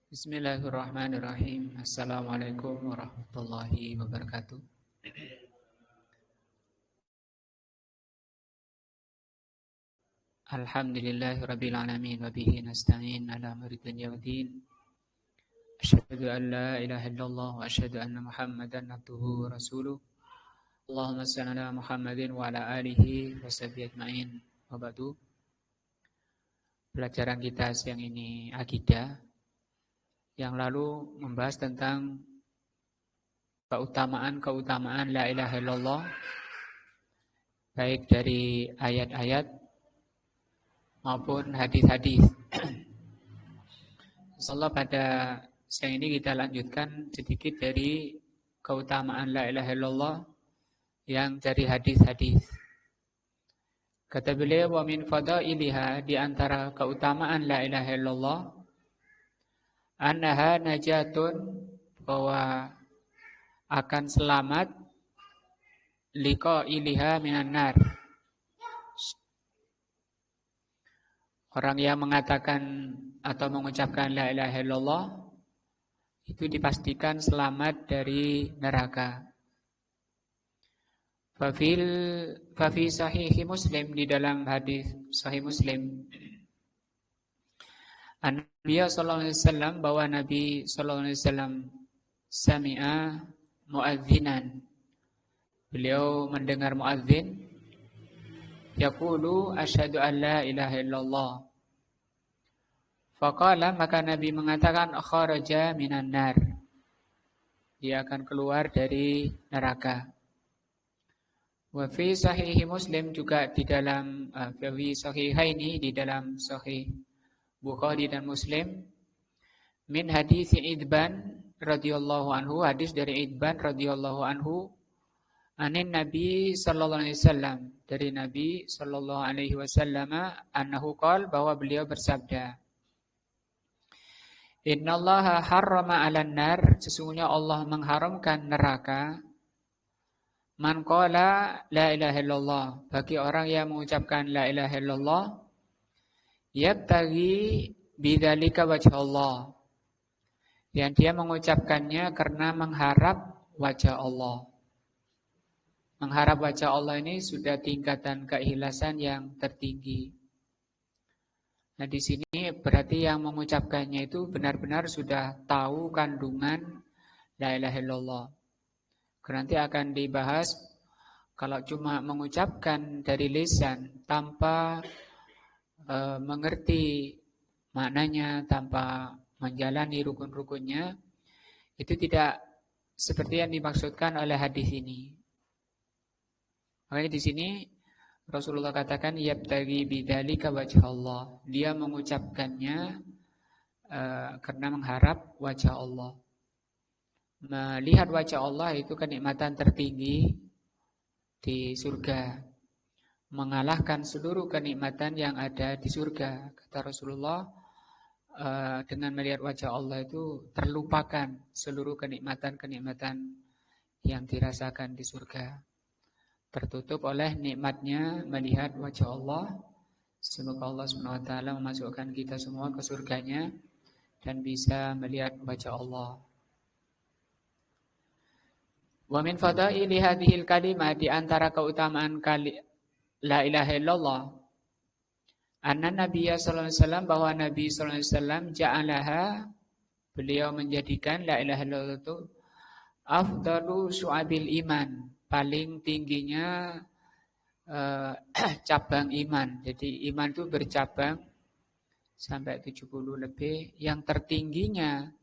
Bismillahirrahmanirrahim. Assalamualaikum warahmatullahi wabarakatuh. Alhamdulillahirabbil alamin wa bihi nasta'in ala amri dunya waddin. Asyhadu an la ilaha illallah wa asyhadu anna Muhammadan abduhu wa rasuluh. Allahumma shalli ala Muhammadin wa ala alihi wa sahbihi ajmain. Wa ba'du. Pelajaran kita siang ini akidah. Yang lalu membahas tentang keutamaan la ilaha illallah, baik dari ayat-ayat maupun hadis-hadis. Insyaallah pada siang ini kita lanjutkan sedikit dari keutamaan la ilaha illallah yang dari hadis-hadis. Kata beliau, wa min fadailiha, di antara keutamaan la ilaha illallah, annaha najatun, bahwa akan selamat, liqailiha minan nar, orang yang mengatakan atau mengucapkan la ilaha illallah itu dipastikan selamat dari neraka. Fafi sahihi Muslim, di dalam hadis sahih Muslim, Nabi sallallahu alaihi wasallam, bahwa Nabi sallallahu alaihi wasallam sami'a muadzinan, beliau mendengar muadzin yaqulu asyhadu an la ilaha illallah. Faqala, maka Nabi mengatakan kharaja minan nar, dia akan keluar dari neraka. Wa fi sahihi Muslim, juga di dalam fi sahihaini, di dalam sahih Bukhari dan Muslim, min hadis Idban radhiyallahu anhu, hadis dari Idban radhiyallahu anhu, anin Nabi sallallahu alaihi wasallam, dari Nabi sallallahu alaihi wasallam, annahu qala, bahwa beliau bersabda, innallaha harrama 'alan nar, sesungguhnya Allah mengharamkan neraka, man qala la ilaha illallah, bagi orang yang mengucapkan la ilaha illallah, yabtaghi bidzalika wajh Allah, yang dia mengucapkannya karena mengharap wajah Allah. Mengharap wajah Allah ini sudah tingkatan keikhlasan yang tertinggi. Nah, di sini berarti yang mengucapkannya itu benar-benar sudah tahu kandungan la ilaha illallah. Nanti akan dibahas, kalau cuma mengucapkan dari lisan tanpa mengerti maknanya, tanpa menjalani rukun-rukunnya, itu tidak seperti yang dimaksudkan oleh hadis ini. Makanya di sini Rasulullah katakan yabtaghi bidzalika wajh Allah, dia mengucapkannya karena mengharap wajah Allah. Melihat wajah Allah itu kenikmatan tertinggi di surga, mengalahkan seluruh kenikmatan yang ada di surga. Kata Rasulullah, dengan melihat wajah Allah itu terlupakan seluruh kenikmatan-kenikmatan yang dirasakan di surga. Tertutup oleh nikmatnya melihat wajah Allah. Semoga Allah SWT memasukkan kita semua ke surganya dan bisa melihat wajah Allah. Wa min fadaili hadhil kalimah, di antara keutamaan la ilaha illallah, anna Nabiya sallallahu alaihi wasallam, bahwa Nabi sallallahu alaihi wasallam ja'alaha, beliau menjadikan la ilaha illallah itu afdalu syu'abil iman, paling tingginya cabang iman. Jadi iman itu bercabang sampai 70 lebih. Yang tertingginya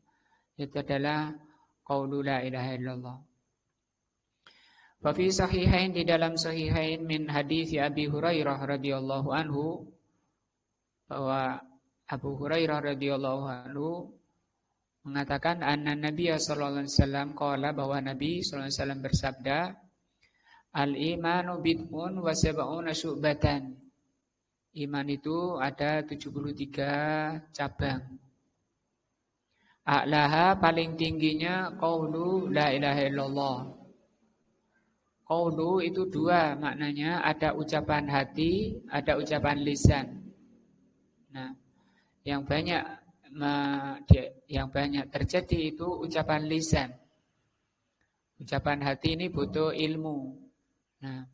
itu adalah qaulu la ilaha illallah. Wa fi sahihain, di dalam sahihain, min hadis Abi Hurairah radhiyallahu anhu, bahwa Abu Hurairah radhiyallahu anhu mengatakan anna Nabi sallallahu alaihi wasallam qala, bahwa Nabi sallallahu alaihi wasallam bersabda, al-imanu bid'un wa sab'una syu'batan, iman itu ada 73 cabang. A'laha, paling tingginya qaulu la ilaha illallah. Qaulu itu dua maknanya, ada ucapan hati, ada ucapan lisan. Nah, yang banyak yang banyak terjadi itu ucapan lisan. Ucapan hati ini butuh ilmu. Nah,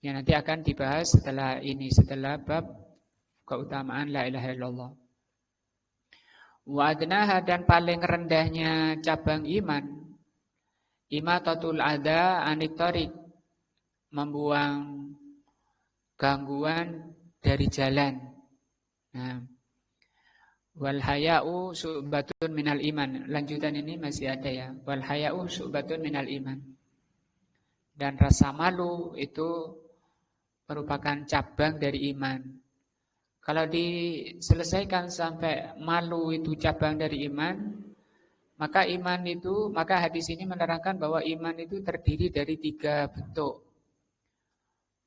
yang nanti akan dibahas setelah ini, setelah bab keutamaan la ilaha illallah. Wa adnaha, dan paling rendahnya cabang iman, imatatul adha anit thariq, membuang gangguan dari jalan. Nah, wal haya'u syu'batun minal iman. Lanjutan ini masih ada ya. Wal haya'u syu'batun minal iman. Dan rasa malu itu merupakan cabang dari iman. Kalau diselesaikan sampai malu itu cabang dari iman, maka hadis ini menerangkan bahwa iman itu terdiri dari 3 bentuk.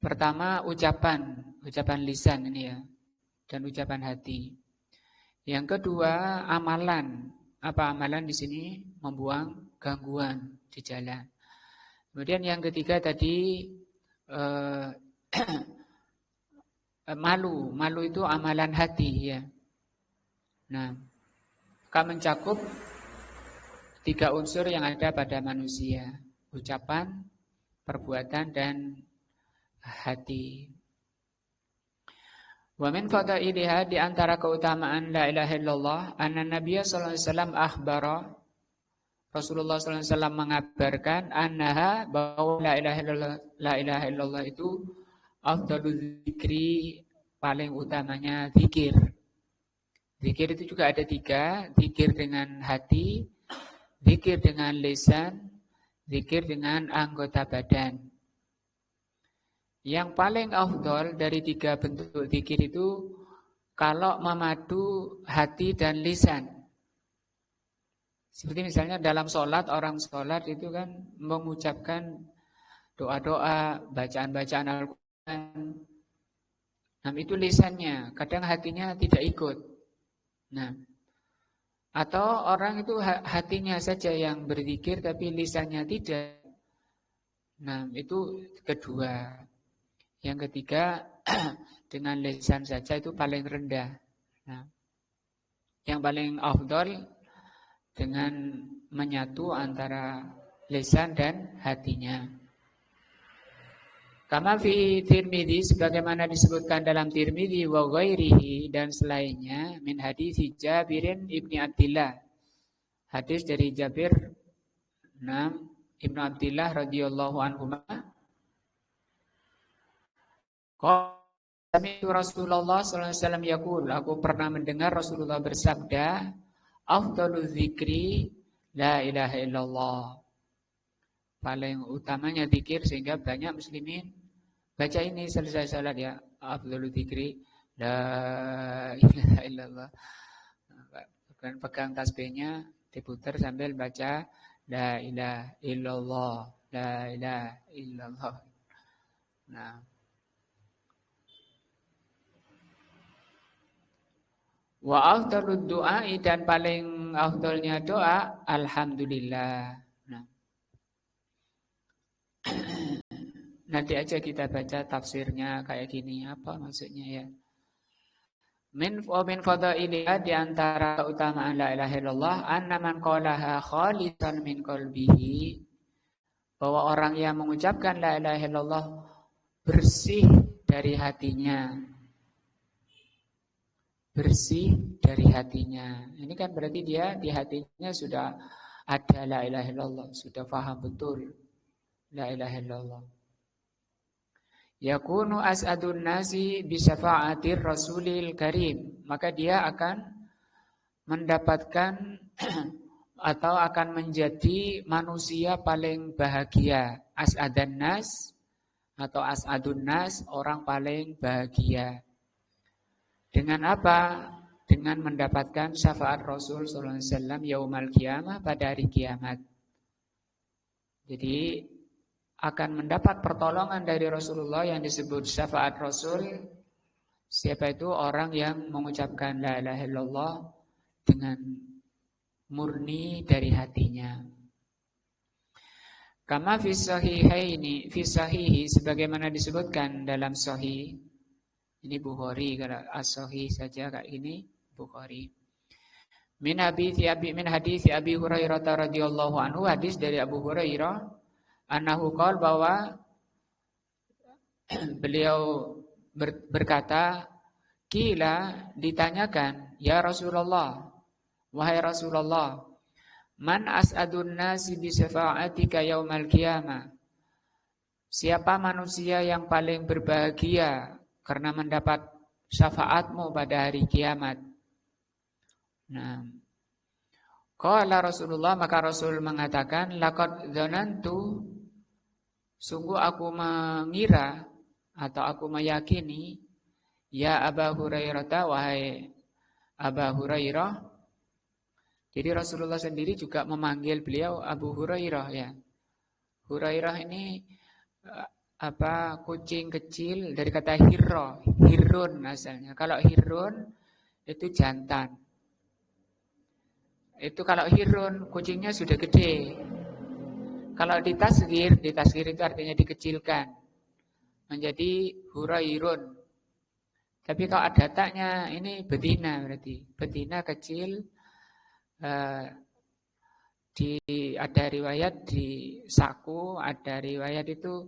Pertama ucapan lisan ini ya, dan ucapan hati. Yang kedua amalan. Apa amalan di sini? Membuang gangguan di jalan. Kemudian yang ketiga tadi malu itu amalan hati ya. Nah, akan mencakup 3 unsur yang ada pada manusia: ucapan, perbuatan, dan hati. Wa min fadailiha, di antara keutamaan la ilaha illallah, anna Nabiya sallallahu alaihi wasallam akhbara, Rasulullah sallallahu alaihi wasallam mengabarkan annaha, bahwa la ilaha illallah itu afdalul dzikri, paling utamanya zikir. Zikir itu juga ada 3, zikir dengan hati, zikir dengan lisan, zikir dengan anggota badan. Yang paling afdal dari 3 bentuk zikir itu kalau memadu hati dan lisan. Seperti misalnya dalam sholat, orang sholat itu kan mengucapkan doa-doa, bacaan-bacaan Al-Quran. Nah, itu lisannya, kadang hatinya tidak ikut. Nah, atau orang itu hatinya saja yang berzikir tapi lisannya tidak. Nah, itu kedua. Yang ketiga, dengan lisan saja itu paling rendah. Nah, yang paling afdal dengan menyatu antara lisan dan hatinya. Kama fi Tirmidzi, sebagaimana disebutkan dalam Tirmidzi wa ghairihi, dan selainnya, min hadis Jabirin ibni Abdillah. Hadis dari Jabir ibnu Abdillah radhiyallahu anhuma. Qala Rasulullah sallallahu alaihi wasallam yaqul, aku pernah mendengar Rasulullah bersabda, afdalul zikri la ilaha illallah. Paling utamanya zikir, sehingga banyak muslimin baca ini selesai salat ya, afdalul zikri la ilaha illallah. Bukan pegang tasbihnya, diputar sambil baca la ilaha illallah, la ilaha illallah. Nah, wa afdalud du'a, dan paling afdalnya doa alhamdulillah. Nah, nanti aja kita baca tafsirnya kayak gini, apa maksudnya ya. Min fadailiha, di antara keutamaan la ilaha illallah, anna man qalaha khalisan min qalbihi, bahwa orang yang mengucapkan la ilaha illallah bersih dari hatinya. Bersih dari hatinya. Ini kan berarti dia di hatinya sudah ada la ilaha illallah, sudah paham betul la ilaha illallah. Yakunu as'adun nasi bisafa'atir rasulil karim, maka dia akan mendapatkan atau akan menjadi manusia paling bahagia. As'adan nas atau as'adun nas, orang paling bahagia. Dengan apa? Dengan mendapatkan syafaat Rasul sallallahu alaihi wasallam yaumal qiyamah, pada hari kiamat. Jadi akan mendapat pertolongan dari Rasulullah yang disebut syafaat Rasul. Siapa itu? Orang yang mengucapkan la ilaha illallah dengan murni dari hatinya. Kama fi sahihaini, fi sahihi, sebagaimana disebutkan dalam sahih. Ini Bukhari, kalau as-sahih saja kayak ini Bukhari. min hadits Abi Hurairah radhiyallahu anhu, hadis dari Abu Hurairah, annahu qala, bahwa beliau berkata, kila, ditanyakan, ya Rasulullah, wahai Rasulullah, man as'adun nasi bi syafa'atika yaumal qiyamah, siapa manusia yang paling berbahagia karena mendapat syafaatmu pada hari kiamat? Nah, qala Rasulullah, maka Rasul mengatakan, laqad dzanantu, sungguh aku mengira atau aku meyakini, ya Aba Hurairah, wahai Aba Hurairah. Jadi Rasulullah sendiri juga memanggil beliau Abu Hurairah, ya. Hurairah ini kucing kecil dari kata hirun asalnya. Kalau hirun itu jantan. Itu kalau hirun, kucingnya sudah gede. Kalau ditasghir itu artinya dikecilkan, menjadi hurairun. Tapi kalau ada taknya, ini betina berarti. Betina kecil, ada riwayat di saku, ada riwayat itu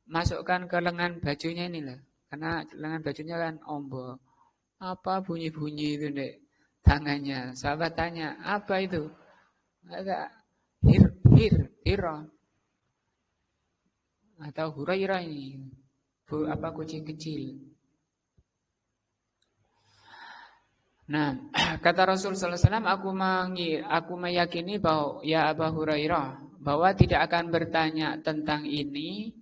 masukkan ke lengan bajunya ini loh. Karena lengan bajunya kan ombo. Apa bunyi-bunyi itu dek? Tangannya, sahabat tanya, apa itu? Ada hira atau hurairah ini, kucing kecil. Nah, kata Rasul sallallahu alaihi wasallam, aku meyakini bahwa ya Aba Hurairah, bahwa tidak akan bertanya tentang ini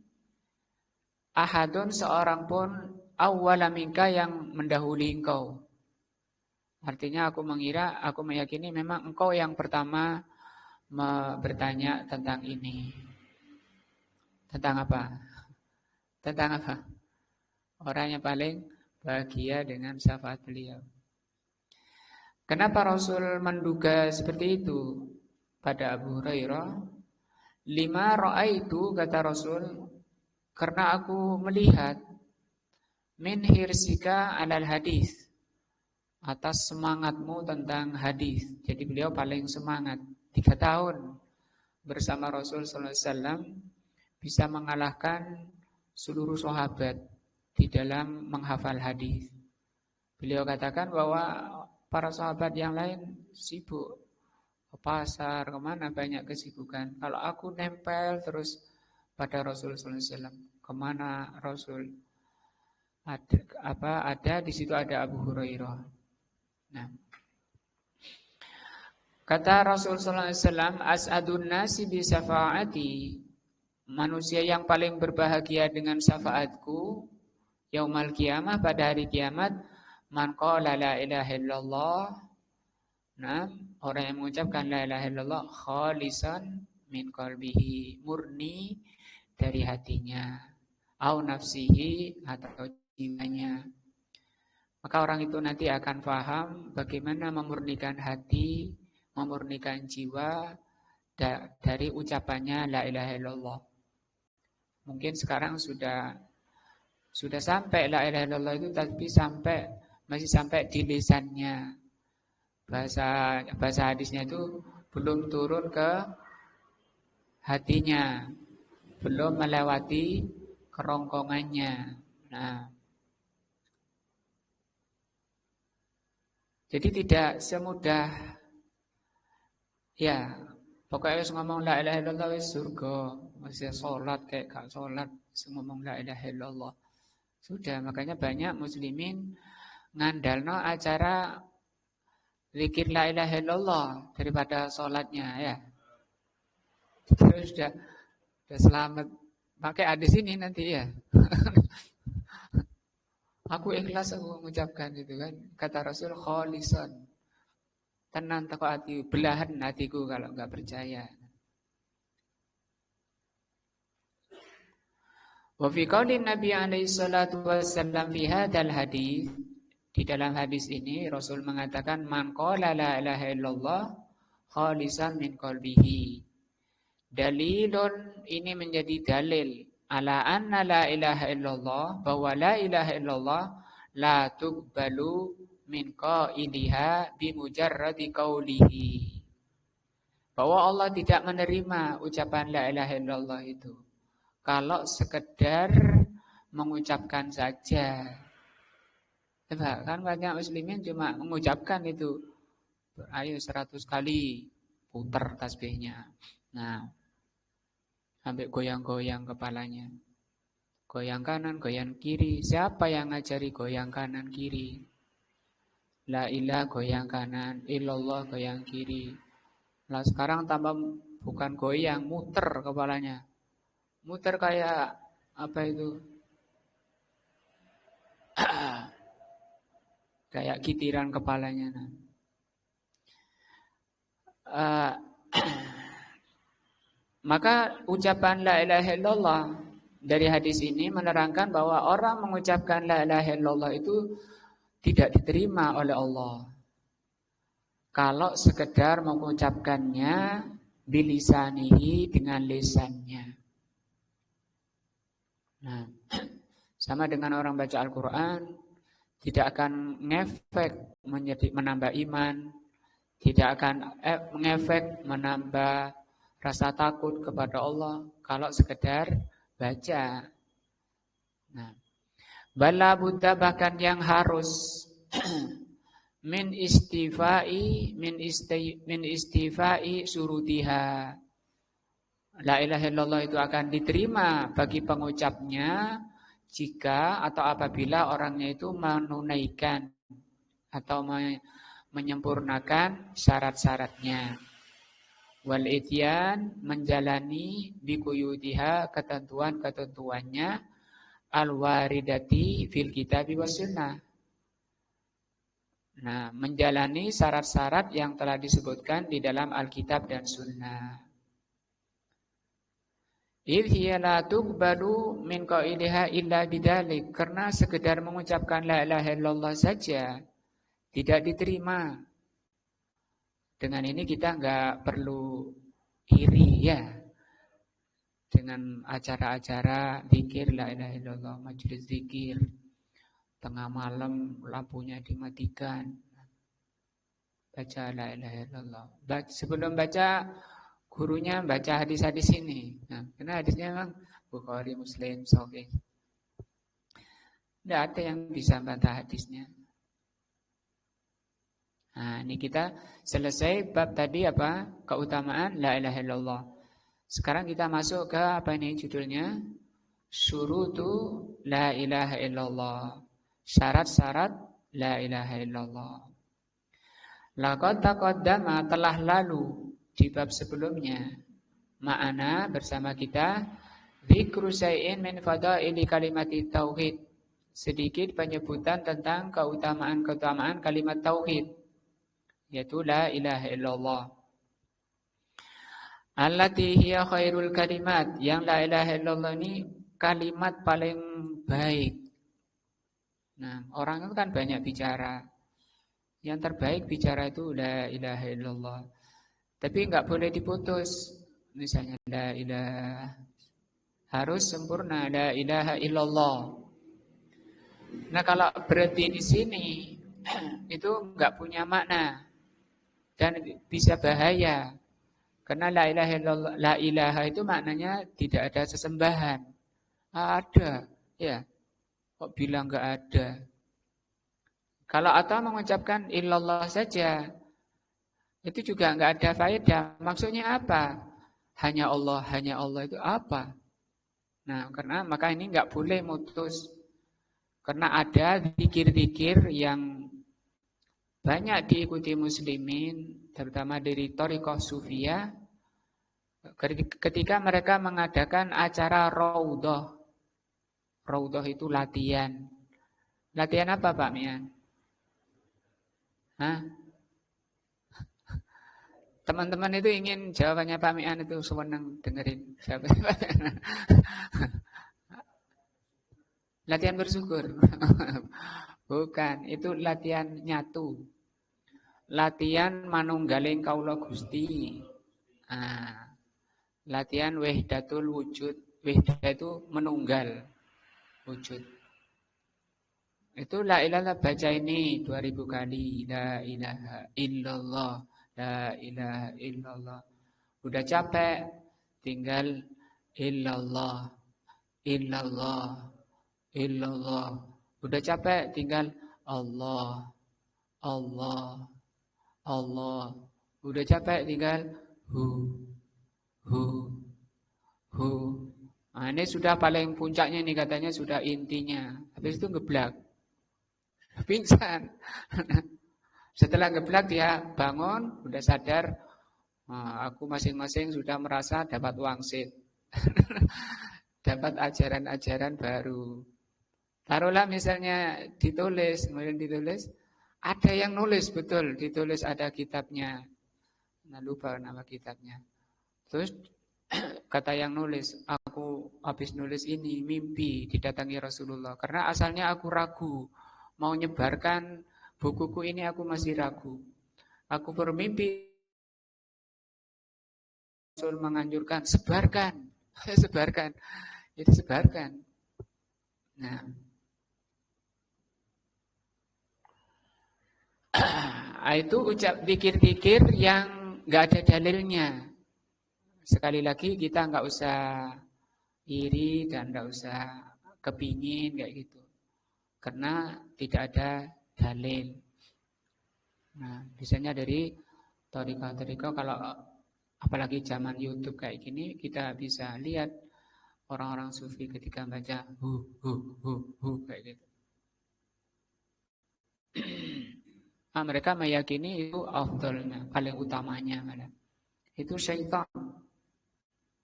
ahadun, seorang pun, awwala minka, yang mendahului engkau. Artinya aku meyakini memang engkau yang pertama bertanya tentang ini. Tentang apa? Tentang apa? Orang yang paling bahagia dengan syafaat beliau. Kenapa Rasul menduga seperti itu pada Abu Hurairah? Lima ra'aitu, kata Rasul, karena aku melihat min hirsika alal hadis, atas semangatmu tentang hadis. Jadi beliau paling semangat. 3 tahun bersama Rasul sallallahu alaihi wasallam bisa mengalahkan seluruh sahabat di dalam menghafal hadis. Beliau katakan bahwa para sahabat yang lain sibuk ke pasar, kemana, banyak kesibukan. Kalau aku nempel terus pada Rasul sallallahu alaihi wasallam, kemana Rasul ada di situ ada Abu Hurairah. Nah, kata Rasul sallallahu alaihi wasallam, as'adun nasi bi syafaati, manusia yang paling berbahagia dengan syafaatku yaumal qiyamah, pada hari kiamat, man qala la ilaha illallah. Nah, orang yang mengucapkan la ilaha illallah khalisan min qalbihi, murni dari hatinya, au nafsihi, atau jiwanya. Maka orang itu nanti akan paham bagaimana memurnikan hati, memurnikan jiwa dari ucapannya la ilaha illallah. Mungkin sekarang sudah sampai la ilaha illallah itu, tapi masih sampai di lisannya. Bahasa hadisnya itu belum turun ke hatinya, belum melewati kerongkongannya. Nah, jadi tidak semudah, ya pokoknya harus ngomong la ilaha illallah wis surga, masih sholat kayak gak sholat, ngomong la ilaha illallah. Sudah, makanya banyak muslimin ngandalno acara zikir la ilaha illallah daripada sholatnya, ya. Terus sudah selamat pakai hadis ini nanti, ya. Aku ikhlas aku mengucapkan itu kan. Kata Rasul, khalisan, tenang teko hati, belahan hatiku kalau enggak percaya. Wa fi qaulin Nabi alaihi salatu wassalam fi hadzal hadis, di dalam hadis ini Rasul mengatakan, man qala la ilaha illallah khalisan min qalbihi. Dalilun, ini menjadi dalil ala anna la ilaha illallah, bahwa la ilaha illallah la tuqbalu min qailiha bi mujarradi qaulihi. Bahwa Allah tidak menerima ucapan la ilaha illallah itu kalau sekedar mengucapkan saja. Coba, kan banyak muslimin cuma mengucapkan itu. Ayo 100 kali putar tasbihnya. Nah, sampai goyang-goyang kepalanya. Goyang kanan, goyang kiri. Siapa yang ngajari goyang kanan kiri? La ilah goyang kanan, illallah goyang kiri. Nah sekarang tambah bukan goyang, muter kepalanya. Muter kayak apa itu? Kayak kitiran kepalanya. Maka ucapan la ilaha illallah dari hadis ini menerangkan bahwa orang mengucapkan la ilaha illallah itu tidak diterima oleh Allah. Kalau sekedar mengucapkannya bilisanihi dengan lisannya. Nah, sama dengan orang baca Al-Quran, tidak akan ngefek menambah iman, tidak akan mengefek menambah rasa takut kepada Allah kalau sekedar baca. Nah, bala buddha bahkan yang harus min istifai surutiha. La ilaha illallah itu akan diterima bagi pengucapnya jika atau apabila orangnya itu menunaikan atau menyempurnakan syarat-syaratnya. Wal ityan menjalani bikuyutiha ketentuan-ketentuannya al-waridati fil kitabi was sunnah. Nah, menjalani syarat-syarat yang telah disebutkan di dalam Alkitab dan Sunnah. Idh hiya la tuqbalu min qailiha illa bidzalik, karena sekedar mengucapkan la ilaha illallah saja tidak diterima. Dengan ini kita enggak perlu iri ya. Dengan acara-acara zikir la ilaha illallah, majelis zikir. Tengah malam lampunya dimatikan. Baca la ilaha illallah. Sebelum baca, gurunya baca hadis-hadis ini. Nah, karena hadisnya memang Bukhari, Muslim, Sahih. Tidak ada yang bisa bantah hadisnya. Nah, ini kita selesai bab tadi apa? Keutamaan la ilaha illallah. Sekarang kita masuk ke apa ini judulnya? Syurutu la ilaha illallah. Syarat-syarat la ilaha illallah. Laqad taqaddama telah lalu di bab sebelumnya ma'ana bersama kita dzikru syai'in min fadaili kalimati tauhid, sedikit penyebutan tentang keutamaan-keutamaan kalimat tauhid, yaitu la ilaha illallah. Allati hiya khairul kalimat, yang la ilaha illallah ini kalimat paling baik. Nah, orang itu kan banyak bicara. Yang terbaik bicara itu la ilaha illallah. Tapi enggak boleh diputus. Misalnya la ilaha, harus sempurna la ilaha illallah. Nah, kalau berhenti di sini itu enggak punya makna dan bisa bahaya. Karena la ilaha illallah, la ilaha itu maknanya tidak ada sesembahan. Ada, ya. Kok bilang enggak ada? Kalau atau mengucapkan illallah saja, itu juga enggak ada faedah. Maksudnya apa? Hanya Allah itu apa? Nah, karena maka ini enggak boleh mutus. Karena ada zikir-zikir yang banyak diikuti muslimin, terutama dari thariqah sufiyah, ketika mereka mengadakan acara raudhah. Raudhah itu latihan. Latihan apa Pak Mian? Hah? Teman-teman itu ingin jawabannya Pak Mian itu senang dengerin jawabannya. Latihan bersyukur. Bukan, itu latihan nyatu. Latihan manunggaling kaula Gusti. Latihan wahdatul wujud. Wahdah itu menunggal wujud. Itu la ilaha baca ini 2000 kali. La ilaha illallah. La ilaha illallah. Udah capek, tinggal illallah. Illallah. Illallah. Udah capek, tinggal Allah. Allah. Allah. Udah capek, tinggal hu. Hu. Hu. Nah, ini sudah paling puncaknya nih katanya, sudah intinya. Habis itu ngeblak. Pingsan. Setelah ngeblak dia bangun, udah sadar, aku masing-masing sudah merasa dapat wangsit. Dapat ajaran-ajaran baru. Taruhlah misalnya ditulis, kemudian ditulis, ada yang nulis, betul, ditulis ada kitabnya. Nah, lupa nama kitabnya. Terus kata yang nulis, aku habis nulis ini, mimpi didatangi Rasulullah. Karena asalnya aku ragu, mau nyebarkan bukuku ini aku masih ragu. Aku bermimpi, Rasul menganjurkan, sebarkan, sebarkan, itu sebarkan. Nah, itu ucap pikir-pikir yang nggak ada dalilnya. Sekali lagi kita nggak usah iri dan nggak usah kepingin kayak gitu, karena tidak ada dalil. Nah, biasanya dari thariqah-thariqah, kalau apalagi zaman YouTube kayak gini, kita bisa lihat orang-orang sufi ketika baca hu kayak gitu. Nah, mereka meyakini itu afdalnya, paling utamanya malah. Itu syaitan.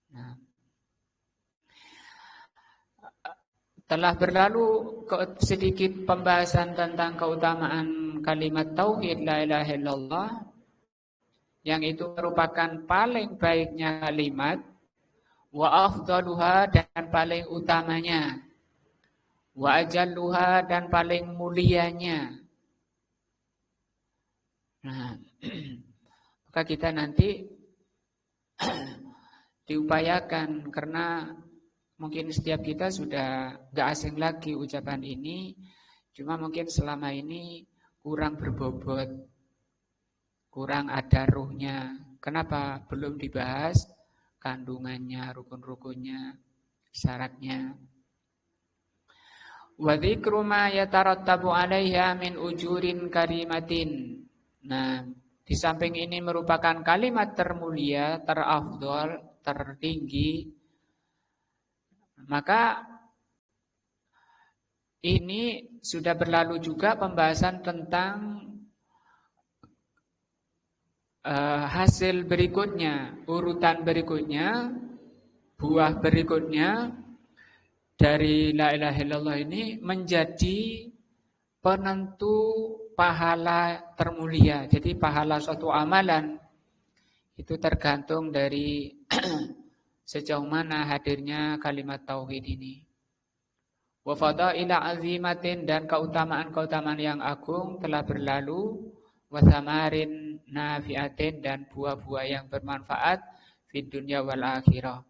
Nah, telah berlalu sedikit pembahasan tentang keutamaan kalimat tauhid la ilaha illallah, yang itu merupakan paling baiknya kalimat, wa afdaluha dan paling utamanya, wa ajalluha dan paling mulianya. Nah, maka kita nanti diupayakan, karena mungkin setiap kita sudah gak asing lagi ucapan ini, cuma mungkin selama ini kurang berbobot, kurang ada ruhnya. Kenapa? Belum dibahas kandungannya, rukun-rukunnya, syaratnya. Wa dzikru ma yatarattabu 'alaiha min ujurin karimatin. Nah, di samping ini merupakan kalimat termulia, terafdol, tertinggi, maka ini sudah berlalu juga pembahasan tentang hasil berikutnya, urutan berikutnya, buah berikutnya dari la ilaha illallah ini menjadi penentu pahala termulia. Jadi pahala suatu amalan itu tergantung dari sejauh mana hadirnya kalimat tauhid ini. Wa fadaila azimatin, dan keutamaan-keutamaan yang agung telah berlalu, wa thamarin nafiatin, dan buah-buah yang bermanfaat fid dunya wal akhirah.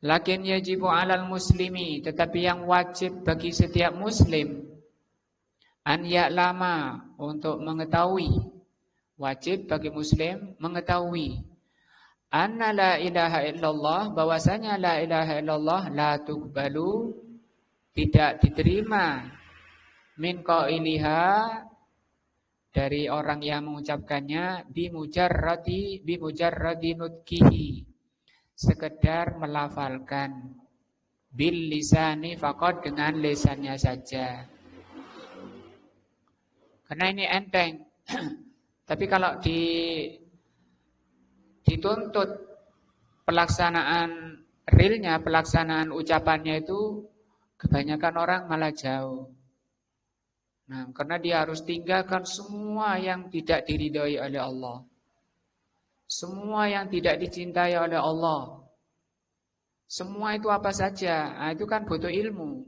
Lakin yajibu 'alal muslimi, tetapi yang wajib bagi setiap muslim, an ya'lama, untuk mengetahui, wajib bagi muslim mengetahui, anna la ilaha illallah, bahwasanya la ilaha illallah la tuqbalu, tidak diterima, min qailiha, dari orang yang mengucapkannya, bimujarradi nutqihi, sekedar melafalkan, bil lisani faqad, dengan lisannya saja. Karena ini enteng. Tapi kalau dituntut pelaksanaan realnya, pelaksanaan ucapannya itu, kebanyakan orang malah jauh. Nah, karena dia harus tinggalkan semua yang tidak diridhoi oleh Allah, semua yang tidak dicintai oleh Allah. Semua itu apa saja? Nah, itu kan butuh ilmu.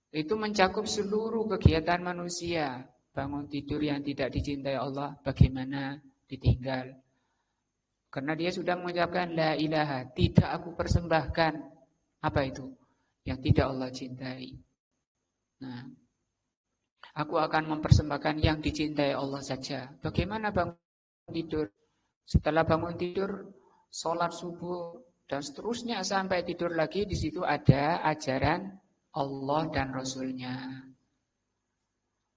Itu mencakup seluruh kegiatan manusia. Bangun tidur yang tidak dicintai Allah, bagaimana ditinggal? Karena dia sudah mengucapkan la ilaha, tidak aku persembahkan. Apa itu? Yang tidak Allah cintai. Nah, aku akan mempersembahkan yang dicintai Allah saja. Bagaimana bangun tidur? Setelah bangun tidur, sholat subuh, dan seterusnya sampai tidur lagi, di situ ada ajaran Allah dan Rasul-Nya.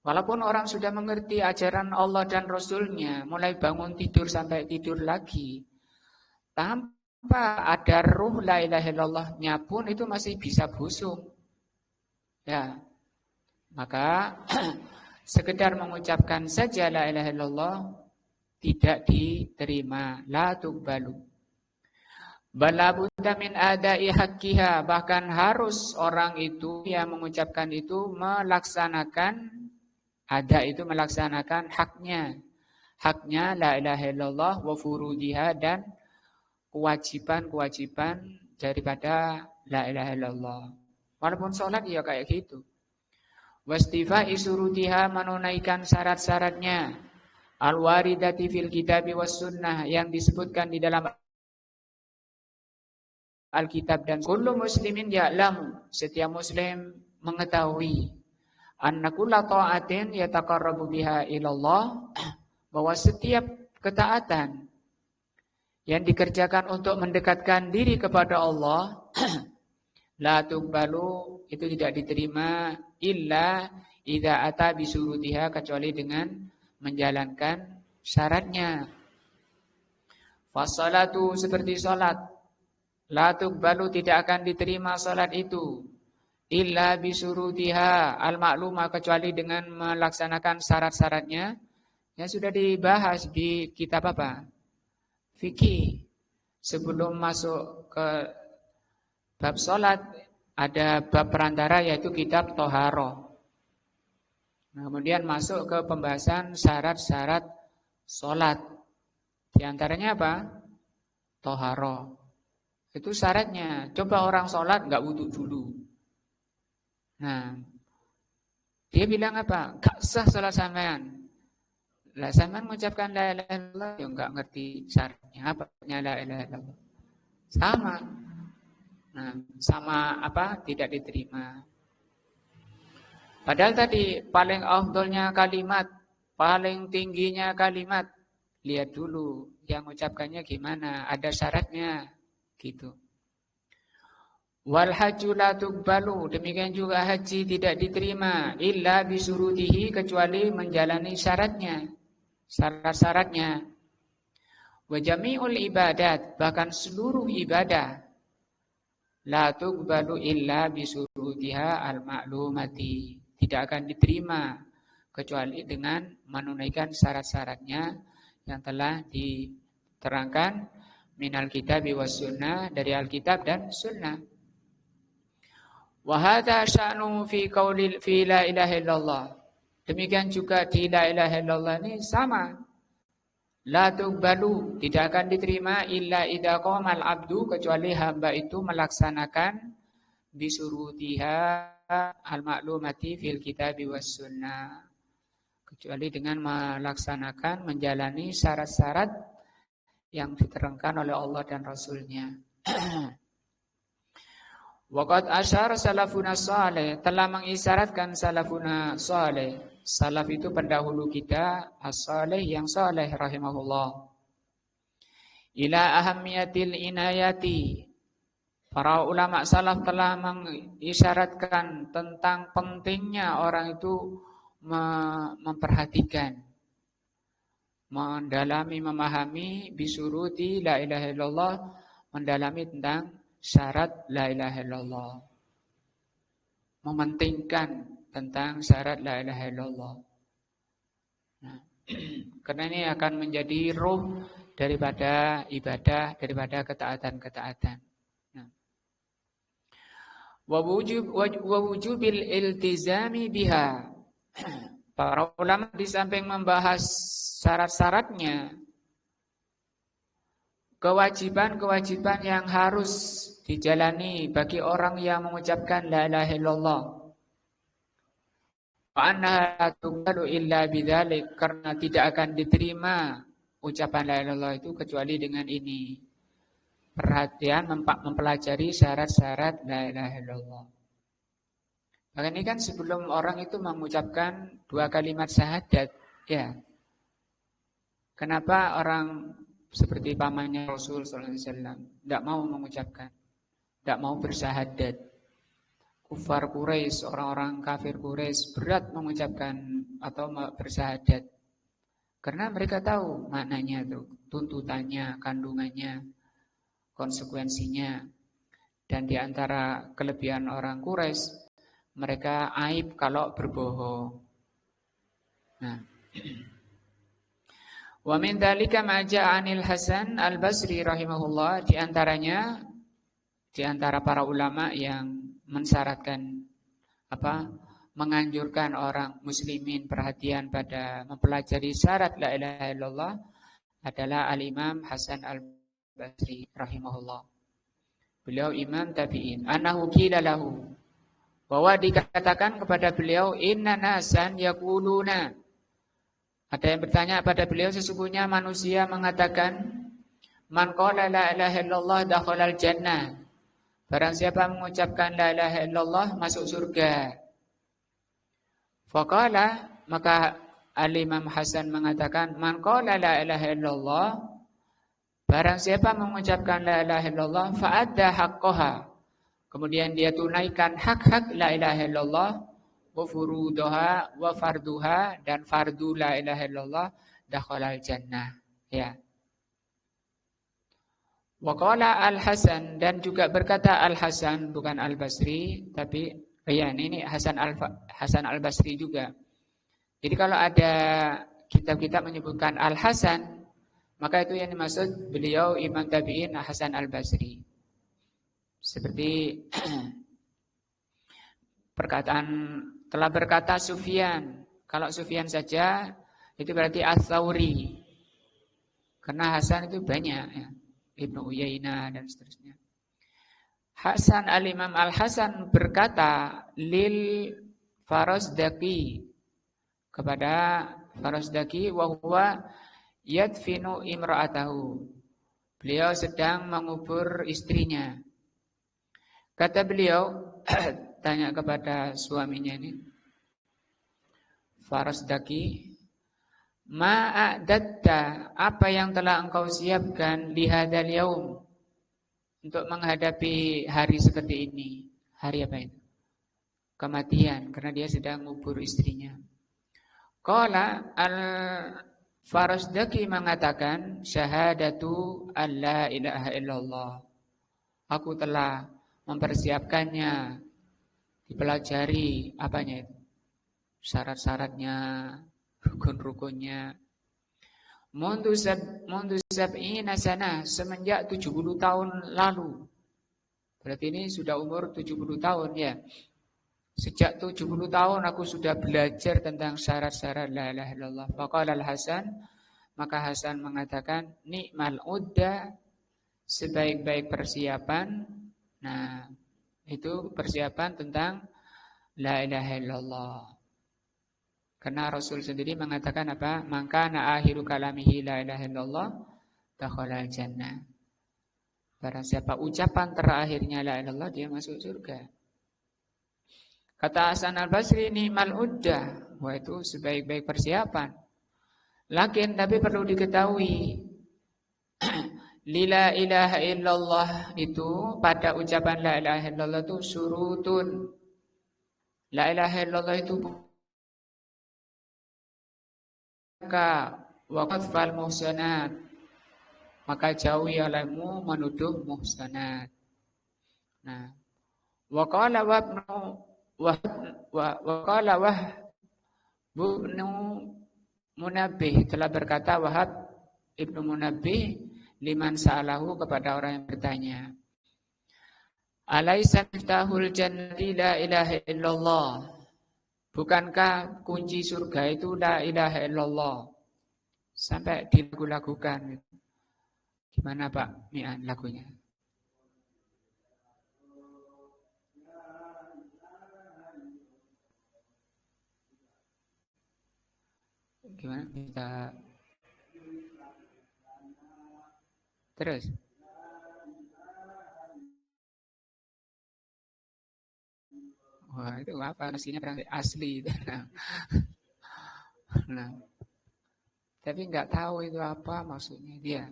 Walaupun orang sudah mengerti ajaran Allah dan Rasul-Nya, mulai bangun tidur sampai tidur lagi, tanpa ada ruh la ilaha illallah-nya pun itu masih bisa busuk. Ya, maka sekedar mengucapkan saja la ilaha illallah tidak diterima, la tuqbalu. Bala budda min adai haqqiha, bahkan harus orang itu yang mengucapkan itu melaksanakan, ada itu melaksanakan haknya. Haknya la ilaha illallah wa furudiha, dan kewajiban-kewajiban daripada la ilaha illallah. Walaupun sholat ya kayak gitu. Wastifa'i surutiha, menunaikan syarat-syaratnya. Al-waridati fil kitabi was sunnah, yang disebutkan di dalam Alkitab dan kullu muslimin ya'lamu, setiap muslim mengetahui, anna kulla ta'atin yataqarrabu biha ilallah, bahwa setiap ketaatan yang dikerjakan untuk mendekatkan diri kepada Allah, la tuqbalu, itu tidak diterima illa idza ata bisurutiha, kecuali dengan menjalankan syaratnya. Fassalatu, seperti salat, la tuqbalu, tidak akan diterima salat itu illa bisurutiha al-ma'lumah, kecuali dengan melaksanakan syarat-syaratnya yang sudah dibahas di kitab apa? Fikih. Sebelum masuk ke bab salat ada bab perantara, yaitu kitab Toharoh. Kemudian masuk ke pembahasan syarat-syarat salat. Di antaranya apa? Toharoh. Itu syaratnya. Coba orang sholat nggak wudhu dulu. Nah, dia bilang apa? Gak sah sholat sampean. Lah sampean mengucapkan la ilaha illallah, ya nggak ngerti syaratnya apa la ilaha illallah. Sama. Nah, sama apa? Tidak diterima. Padahal tadi paling afdolnya kalimat, paling tingginya kalimat. Lihat dulu yang mengucapkannya gimana, ada syaratnya. Gitu. Wal hajju la tuqbalu, demikian juga haji tidak diterima illa bisurutihi, kecuali menjalani syaratnya, syarat-syaratnya. Wa jami'ul ibadat, bahkan seluruh ibadah, la tuqbalu illa bisurutiha al-ma'lumati, tidak akan diterima kecuali dengan menunaikan syarat-syaratnya yang telah diterangkan minal kitab was sunnah, dari Alkitab dan sunnah. Wa hadza sya'nu fi qauli fi la ilaha illallah. Demikian juga di la ilaha illallah ini sama. La tuqbalu, tidak akan diterima illa idza qamal abdu, kecuali hamba itu melaksanakan bisurutiha al-ma'lumati fil kitab was sunnah. Kecuali dengan melaksanakan, menjalani syarat-syarat yang diterangkan oleh Allah dan Rasul-Nya. Waqad asyara salafuna salih, telah mengisyaratkan salafuna salih. Salaf itu pendahulu kita, as-salih yang salih rahimahullah. Ila ahammiyatil inayati, para ulama salaf telah mengisyaratkan tentang pentingnya orang itu memperhatikan, mendalami, memahami bisuruti la ilaha illallah, mendalami tentang syarat la ilaha illallah, mementingkan tentang syarat la ilaha illallah. Nah, karena ini akan menjadi ruh daripada ibadah, daripada ketaatan-ketaatan. Nah, wa wujubil iltizami biha. Para ulama di samping membahas syarat-syaratnya, kewajiban-kewajiban yang harus dijalani bagi orang yang mengucapkan la ilaha illallah. Wa annaha tuqbalu illa bidzalik, karena tidak akan diterima ucapan la ilaha illallah itu kecuali dengan ini. Perhatian mempelajari syarat-syarat la ilaha illallah. Maka ini kan sebelum orang itu mengucapkan 2 kalimat syahadat, ya. Kenapa orang seperti pamannya Rasul sallallahu alaihi wasallam tidak mau mengucapkan, tidak mau bersyahadat? Kufar Quraisy, orang-orang kafir Quraisy berat mengucapkan atau bersyahadat. Karena mereka tahu maknanya itu, tuntutannya, kandungannya, konsekuensinya. Dan di antara kelebihan orang Quraisy, mereka aib kalau berbohong. Nah, wa min dzalika ma ja'a 'anil Hasan Al-Basri rahimahullah, di antaranya di antara para ulama yang mensyaratkan menganjurkan orang muslimin perhatian pada mempelajari syarat la ilaha illallah adalah Al-Imam Hasan Al-Basri rahimahullah. Beliau imam tabi'in. Annahu qila lahu, bahwa dikatakan kepada beliau, inna nasan yaquluna. Ada yang bertanya pada beliau, sesungguhnya manusia mengatakan, man qala la ilaha illallah dakhalal jannah. Barang siapa mengucapkan la ilaha illallah masuk surga. Faqala, maka Al-Imam Hasan mengatakan, man qala la ilaha illallah, barang siapa mengucapkan la ilaha illallah fa'adda haqqaha, kemudian dia tunaikan hak-hak la ilaha illallah, wa furuduha wa farduha, dan fardu la ilaha illallah, dakhalal jannah. Ya. Wa qala Al-Hasan, dan juga berkata Al-Hasan, bukan Al-Basri, tapi ya ini Hasan Al-Basri juga. Jadi kalau ada kitab-kitab menyebutkan Al-Hasan, maka itu yang dimaksud beliau Imam Tabi'in Hasan Al-Basri. Seperti perkataan telah berkata Sufyan. Kalau Sufyan saja itu berarti Ats-Tsauri. Karena Hasan itu banyak ya. Ibnu Uyainah dan seterusnya. Hasan Al-Imam Al-Hasan berkata lil Farazdaqi, kepada Farazdaqi, wa huwa yadfinu imra'atahu. Beliau sedang mengubur istrinya. Kata beliau, tanya kepada suaminya ini, Farazdaqi, ma'adatta, apa yang telah engkau siapkan li hadzal yaum, untuk menghadapi hari seperti ini. Hari apa itu? Kematian, karena dia sedang mengubur istrinya. Qala Al-Farazdaqi mengatakan, syahadatu alla ilaha illallah. Aku telah mempersiapkannya, dipelajari apanya itu? Syarat-syaratnya, rukun-rukunnya. Mundu sab'ina sanah, semenjak 70 tahun lalu. Berarti ini sudah umur 70 tahun ya. Sejak 70 tahun aku sudah belajar tentang syarat-syarat la ilaha illallah. Faqala Al-Hasan, maka Hasan mengatakan, ni'mal udda, sebaik-baik persiapan. Nah, itu persiapan tentang la ilaha illallah. Karena Rasul sendiri mengatakan apa? Maka na akhiru kalamihi la ilaha illallah dakhalal jannah. Barang siapa ucapan terakhirnya la ilaha illallah, dia masuk surga. Kata Hasan Al-Basri, ni'mal uddah, wah itu sebaik-baik persiapan. Lakin tapi perlu diketahui, la ilaha illallah itu, pada ucapan la ilaha illallah itu surutun. La ilaha illallah itu waqafal muhsanat, maka jauhi olehmu menuduh muhsanat. Nah, waqala Ibnu Munabbih, telah berkata Wahab Ibnu Munabbih liman sa'alahu, kepada orang yang bertanya, alaisa miftahul jannati la ilaha illallah, bukankah kunci surga itu la ilaha illallah? Sampai dilagu-lagukan. Gimana Pak Mian lagunya? Gimana? Kita terus. Wah, itu apa nasinya berarti asli. Nah, tapi nggak tahu itu apa maksudnya dia.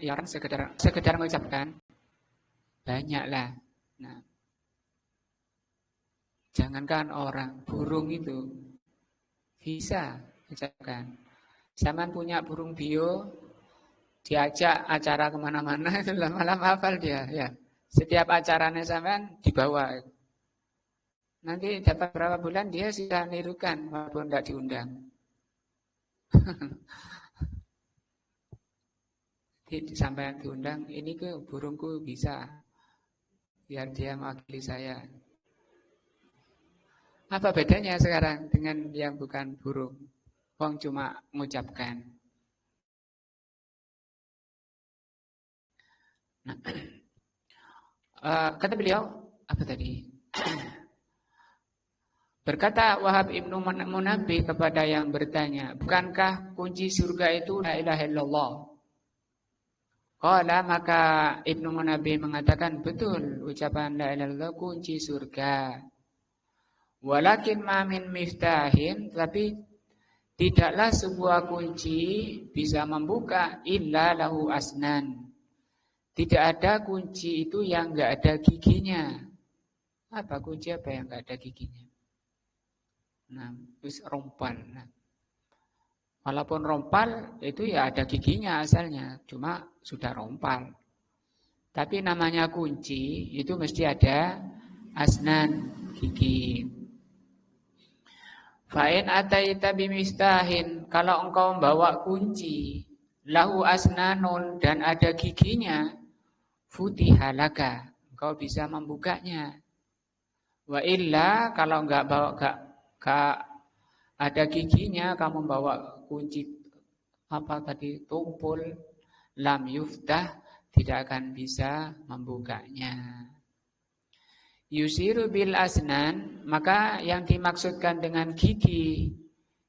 Ya orang sekedar mengucapkan banyak lah. Nah, jangankan orang, burung itu bisa ucapkan. Zaman punya burung bio, diajak acara kemana-mana, itu malam hafal dia. Ya, setiap acaranya sampean dibawa. Nanti dapat berapa bulan dia sudah nirukan walaupun tidak diundang. Sampai diundang, ini ke burungku bisa, biar dia mewakili saya. Apa bedanya sekarang dengan yang bukan burung? Wong cuma mengucapkan. Nah, kata beliau, apa tadi? Berkata Wahab Ibnu Munabbih kepada yang bertanya, bukankah kunci surga itu la ilaha illallah? Qala, maka Ibnu Munabbih mengatakan, betul, ucapan la ilaha illallah kunci surga. Walakin ma min miftahin, tapi tidaklah sebuah kunci bisa membuka illa lahu asnan. Tidak ada kunci itu yang enggak ada giginya. Apa kunci apa yang enggak ada giginya? Nah, terus rompal. Nah, walaupun rompal itu ya ada giginya asalnya, cuma sudah rompal. Tapi namanya kunci itu mesti ada asnan, gigi. Fa'in ataita bimistahin, kalau engkau membawa kunci lahu asnanun dan ada giginya, futihalaka, engkau bisa membukanya. Wa illa, kalau enggak bawa enggak ada giginya, kamu bawa kunci apa tadi, tumpul, lam yuftah, tidak akan bisa membukanya. Yusiru bil asnan, maka yang dimaksudkan dengan gigi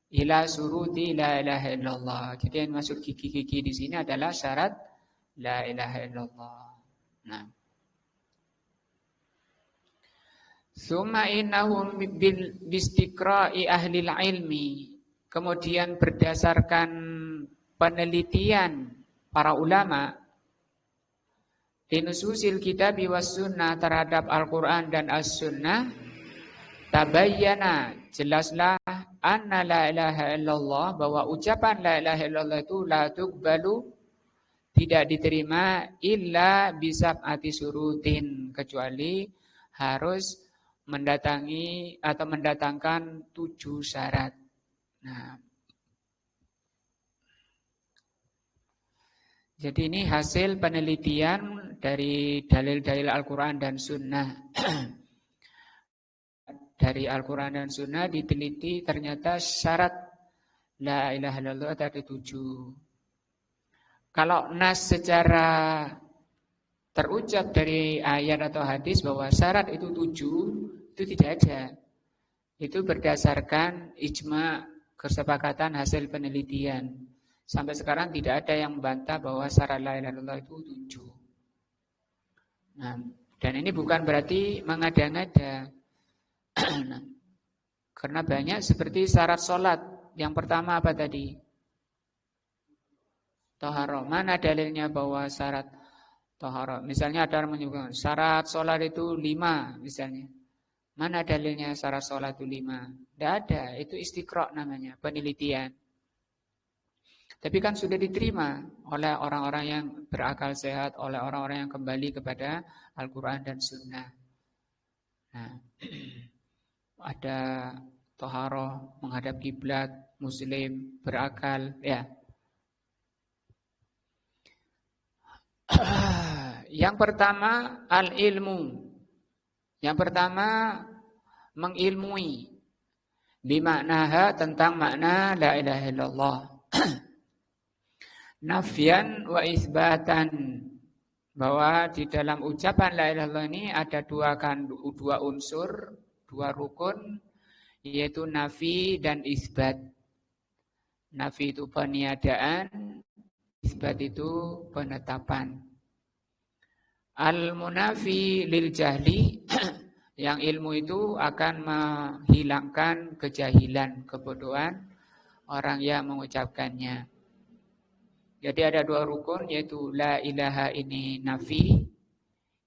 ila suruti la ilaha illallah. Jadi yang maksud gigi-gigi di sini adalah syarat la ilaha illallah. Nah, summa innahum bil bistiqra'i ahli ilmi. Kemudian berdasarkan penelitian para ulama dinususil kitab was sunnah terhadap Al-Quran dan As-Sunnah, tabayyana, jelaslah anna la ilaha illallah, bahwa ucapan la ilaha illallah itu la tuqbalu, tidak diterima illa bisab'ati surutin, kecuali harus mendatangi atau mendatangkan 7 syarat. Nah, jadi ini hasil penelitian dari dalil-dalil Al-Quran dan Sunnah. Dari Al-Quran dan Sunnah diteliti, ternyata syarat la ilaha illallah ada 7. Kalau nas secara terucap dari ayat atau hadis bahwa syarat itu 7, itu tidak ada. Itu berdasarkan ijma, kesepakatan hasil penelitian. Sampai sekarang tidak ada yang membantah bahwa syarat la ilaha illallah itu 7. Nah, dan ini bukan berarti mengada-ngada. Nah, karena banyak seperti syarat sholat. Yang pertama apa tadi? Toharoh. Mana dalilnya bahwa syarat toharoh? Misalnya ada yang menyebutkan syarat sholat itu 5 misalnya. Mana dalilnya syarat sholat itu 5? Tidak ada. Itu istiqra' namanya, penelitian. Tapi kan sudah diterima oleh orang-orang yang berakal sehat, oleh orang-orang yang kembali kepada Al-Quran dan Sunnah. Nah, ada toharoh, menghadap kiblat, muslim, berakal, ya. Yang pertama, al-ilmu. Yang pertama, mengilmui. Bimaknaha, tentang makna la ilaha illallah. Nafyan wa isbatan, bahwa di dalam ucapan la ilaha illallah ini ada dua unsur, 2 rukun, yaitu nafi dan isbat. Nafi itu peniadaan, isbat itu penetapan. Al-munafi lil jahli, yang ilmu itu akan menghilangkan kejahilan, kebodohan orang yang mengucapkannya. Jadi ada dua rukun, yaitu la ilaha ini nafi,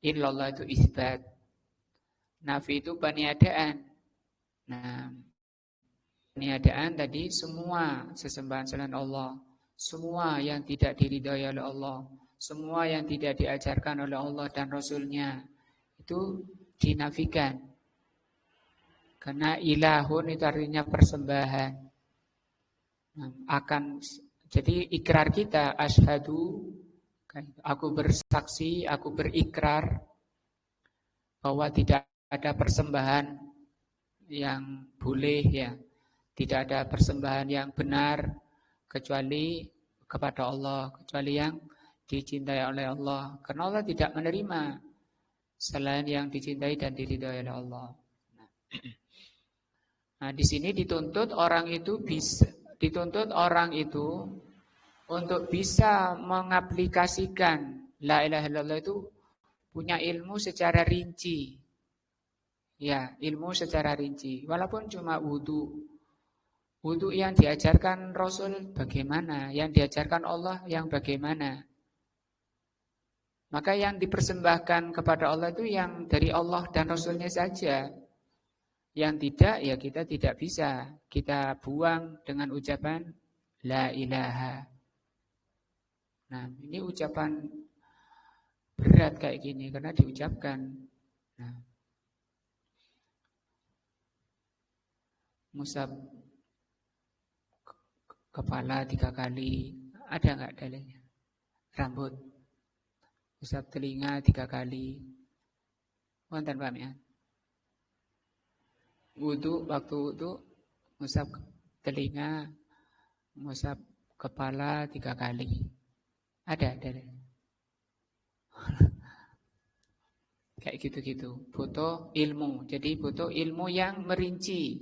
illallah itu isbat. Nafi itu peniadaan. Nah, peniadaan tadi semua sesembahan selain Allah, semua yang tidak diridhai oleh Allah, semua yang tidak diajarkan oleh Allah dan Rasulnya, itu dinafikan. Karena ilahun itu artinya persembahan. Nah, jadi ikrar kita, asyhadu, aku bersaksi, aku berikrar bahwa tidak ada persembahan yang boleh, ya, tidak ada persembahan yang benar kecuali kepada Allah, kecuali yang dicintai oleh Allah. Karena Allah tidak menerima selain yang dicintai dan diridhai oleh Allah. Nah, di sini dituntut orang itu untuk bisa mengaplikasikan la ilaha illallah itu punya ilmu secara rinci. Ya, ilmu secara rinci. Walaupun cuma wudu. Wudu yang diajarkan Rasul bagaimana, yang diajarkan Allah yang bagaimana. Maka yang dipersembahkan kepada Allah itu yang dari Allah dan Rasulnya saja. Yang tidak, ya kita tidak bisa. Kita buang dengan ucapan la ilaha. Nah, ini ucapan berat kayak gini karena diucapkan. Nah, musab kepala 3 kali, ada nggak dalilnya? Rambut, musab telinga 3 kali. Wonten paham ya? Waktu wudu, musab telinga, musab kepala 3 kali. Ada dalilnya. Kayak gitu-gitu. Butuh ilmu. Jadi butuh ilmu yang merinci.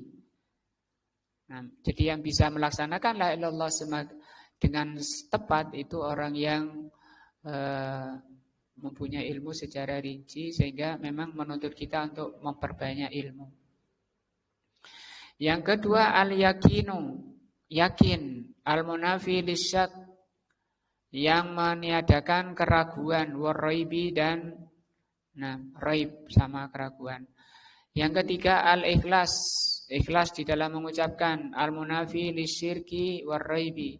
Nah, jadi yang bisa melaksanakan la ilallah dengan tepat itu orang yang mempunyai ilmu secara rinci sehingga memang menuntut kita untuk memperbanyak ilmu. Yang kedua al-yakinu, yakin, al-munafi lisyak, yang meniadakan keraguan, warraibi dan raib sama keraguan. Yang ketiga al-ikhlas, ikhlas di dalam mengucapkan, al-munafi lisyirki warraibi,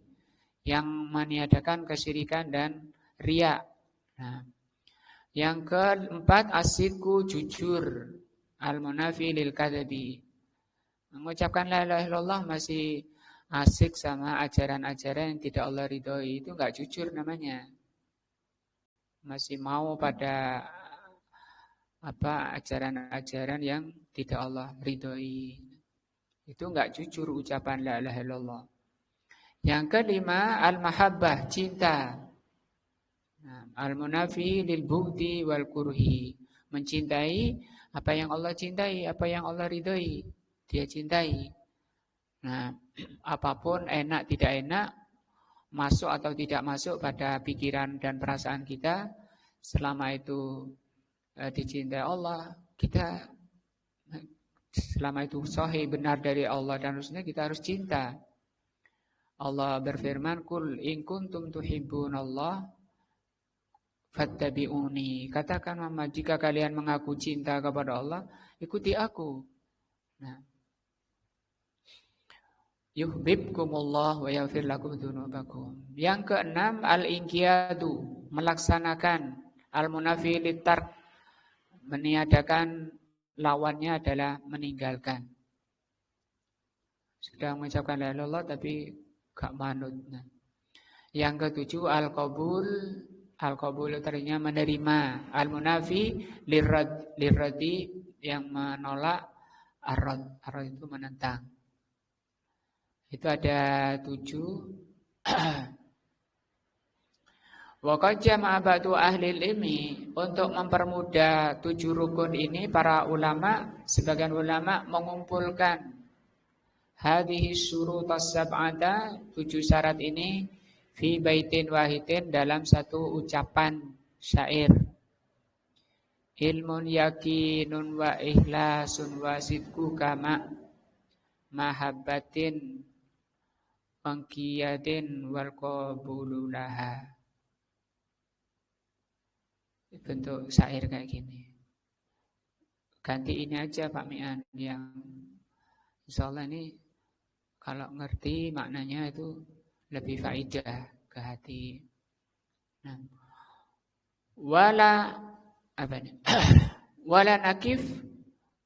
yang meniadakan kesyirikan dan riya. Nah, yang keempat asidku, jujur, al-munafi lil kadzabi. Mengucapkan la ilaha illallah masih asik sama ajaran-ajaran yang tidak Allah ridhoi, itu enggak jujur namanya. Masih mau pada ajaran-ajaran yang tidak Allah ridhoi. Itu enggak jujur ucapan la ilaha illallah. Yang kelima al-mahabbah, cinta. Nah, al-munafi lil bughdi wal kurhi, mencintai apa yang Allah cintai, apa yang Allah ridhoi, dia cintai. Nah, apapun enak tidak enak, masuk atau tidak masuk pada pikiran dan perasaan kita, selama itu dicintai Allah, kita selama itu sahih benar dari Allah dan Rasulnya, kita harus cinta. Allah berfirman, "Qul in kuntum tuhibbunallah fattabi'uni." Katakan Muhammad, jika kalian mengaku cinta kepada Allah, ikuti aku. Nah, yuhibbukumullah wa yaghfir lakum dzunubakum. Yang keenam al-inqiyadu, melaksanakan, al-munafi litark, meniadakan, lawannya adalah meninggalkan. Sudah mengucapkan la ilaha illallah tapi gak manut. Nah, yang ketujuh al-qabul, al-qabul artinya menerima, al-munafi lirradi, yang menolak, arad itu menentang. Itu ada 7. Wa qad jama'a ba'du ahli ilmi, untuk mempermudah 7 rukun ini, para ulama, sebagian ulama mengumpulkan hadhihi syurutas sab'ata, 7 syarat ini, fi baitin wahidin, dalam satu ucapan syair. ilmun yakinun wa ikhlasun wa sidku kama mahabbatin pangkiyadin wal qabululaha. Bentuk syair kayak gini. Ganti ini aja Pak Mian yang insyaallah ini kalau ngerti maknanya itu lebih faidah ke hati. Nah, wala apa ini? Wala nakif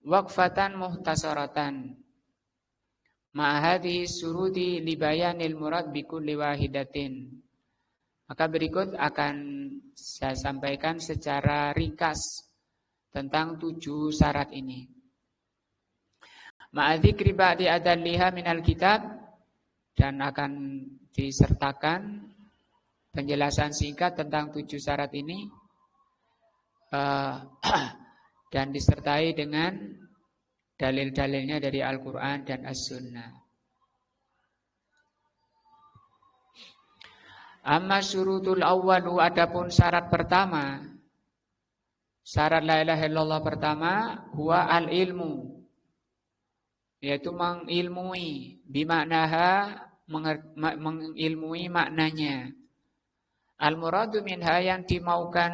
waqfatan muhtasaratan ma hadhihi surudi li bayanil murad bi kulli wahidatin. Maka berikut akan saya sampaikan secara ringkas tentang 7 syarat ini. Ma'adzikri ba'di adalliha minal kitab, dan akan disertakan penjelasan singkat tentang 7 syarat ini dan disertai dengan dalil-dalilnya dari Al-Quran dan As-Sunnah. Amma syurutul awwalu, adapun syarat pertama, syarat la ilaha illallah pertama, huwa al-ilmu, yaitu mengilmui, bimaknaha, mengilmui maknanya. Al-muradu minha, yang dimaukan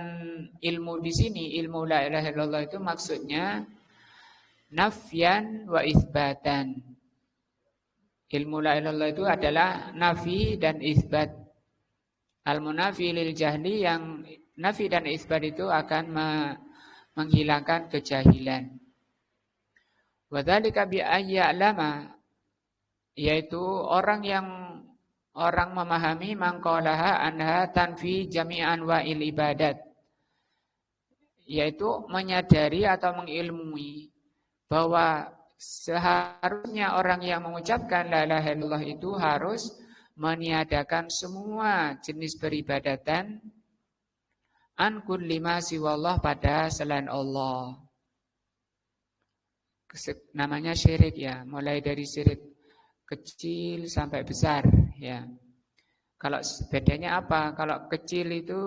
ilmu di sini, ilmu la ilaha illallah itu maksudnya nafyan wa isbatan. Ilmu la ilaha illallah itu adalah nafi dan isbat. Al-munafi lil jahli, yang nafi dan isbat itu akan menghilangkan kejahilan. Wa dzalika bi ayya'lama, yaitu orang memahami mangqalaha anha tanfi jami'an wa'il ibadat, yaitu menyadari atau mengilmui bahwa seharusnya orang yang mengucapkan la ilaha illallah itu harus meniadakan semua jenis peribadatan an kulli ma siwallah, pada selain Allah. Namanya syirik ya, mulai dari syirik kecil sampai besar ya. Kalau bedanya apa? Kalau kecil itu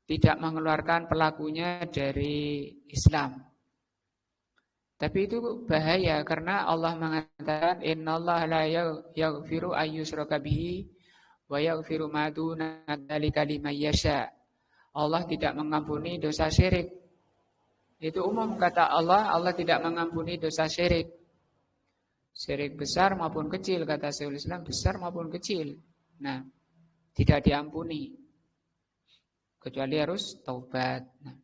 tidak mengeluarkan pelakunya dari Islam. Tapi itu bahaya karena Allah mengatakan innallaha la yaghfiru ayyushraka bihi wa yaghfiru ma duna dzalika liman yasha. Allah tidak mengampuni dosa syirik. Itu umum kata Allah, Allah tidak mengampuni dosa syirik. Syirik besar maupun kecil, kata Syekhul Islam, besar maupun kecil. Nah, tidak diampuni. Kecuali harus taubat. Nah,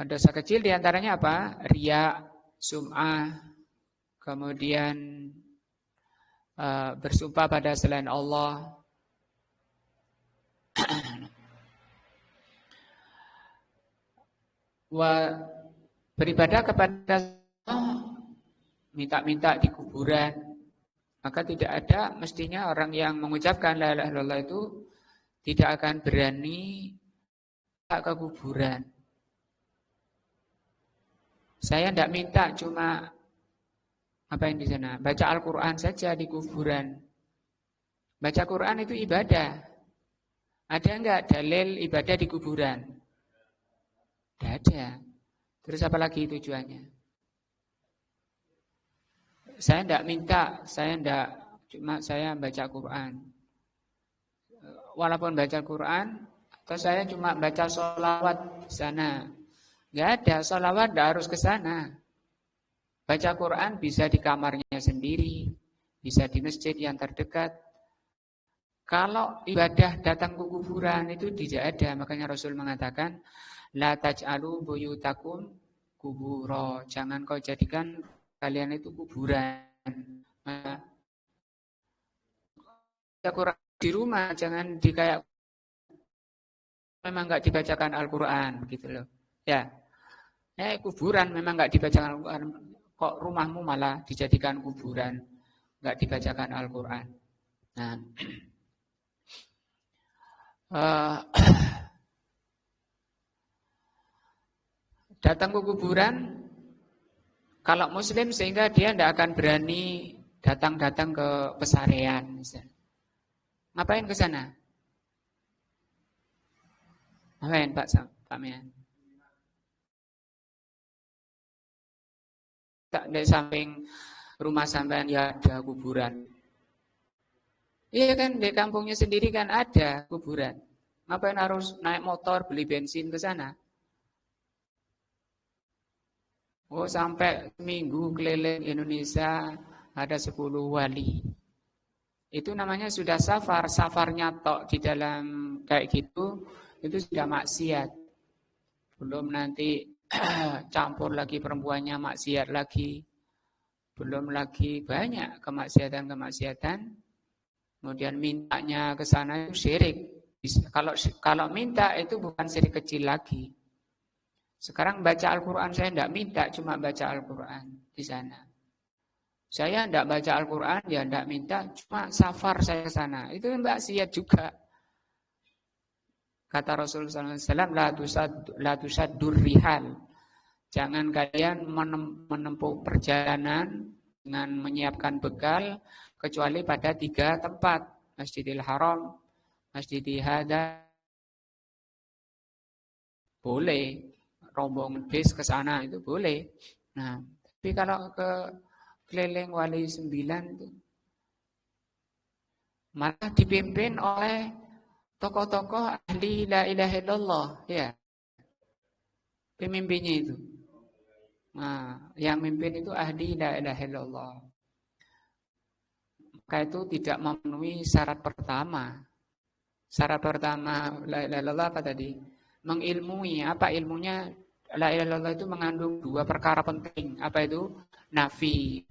dosa kecil diantaranya apa? Riya, sum'ah, kemudian bersumpah pada selain Allah. Beribadah kepada Allah, minta-minta di kuburan. Maka tidak ada mestinya orang yang mengucapkan la ilaha illallah itu tidak akan berani ke kuburan. Saya tidak minta, cuma apa yang di sana? Baca Al-Quran saja di kuburan. Baca Quran itu ibadah. Ada enggak dalil ibadah di kuburan? Tidak ada. Terus apa lagi tujuannya? Saya tidak minta, cuma saya baca Quran. Walaupun baca Quran, atau saya cuma baca sholawat di sana. Enggak ada, sholawat tidak harus ke sana. Baca Quran bisa di kamarnya sendiri, bisa di masjid yang terdekat. Kalau ibadah datang ke kuburan itu tidak ada. Makanya Rasul mengatakan, la taj'alu buyutakum kuburo. Jangan kau jadikan kalian itu kuburan. Baca Quran di rumah, jangan di kayak memang enggak dibacakan Al-Quran gitu loh. Ya. Kuburan memang enggak dibacakan Al-Quran. Kok rumahmu malah dijadikan kuburan, enggak dibacakan Al-Quran. Nah, datang ke kuburan, kalau muslim sehingga dia tidak akan berani datang-datang ke pesarean. Misalnya. Ngapain ke sana? Ngapain Pak Sam? Pak Mian. Tak di samping rumah sampean ya ada kuburan. Iya kan, di kampungnya sendiri kan ada kuburan. Ngapain harus naik motor beli bensin ke sana? Oh, sampai minggu keliling Indonesia ada 10 wali. Itu namanya sudah safar, safarnya tok di dalam kayak gitu, itu sudah maksiat. Belum nanti campur lagi perempuannya maksiat lagi. Belum lagi banyak kemaksiatan-kemaksiatan. Kemudian mintanya ke sana itu syirik. Kalau minta itu bukan syirik kecil lagi. Sekarang baca Al-Quran saya tidak minta, cuma baca Al-Quran di sana. Saya tidak baca Al-Quran, ya tidak minta, cuma safar saya ke sana. Itu maksiat juga. Kata Rasulullah SAW, la tusaddur rihal. Jangan kalian menempuh perjalanan dengan menyiapkan bekal, kecuali pada 3 tempat. Masjidil Haram, Masjidil Hadza. Boleh. Rombongan bis ke sana itu boleh. Nah, tapi kalau ke keliling Wali 9 itu malah dipimpin oleh tokoh-tokoh ahli la ilaha illallah, ya. Pemimpinnya itu. Nah, yang mimpin itu ahli la ilaha illallah. Maka itu tidak memenuhi syarat pertama. Syarat pertama la ilaha illallah apa tadi? Mengilmui. Apa ilmunya? La ilaha illallah itu mengandung 2 perkara penting. Apa itu? Nafi.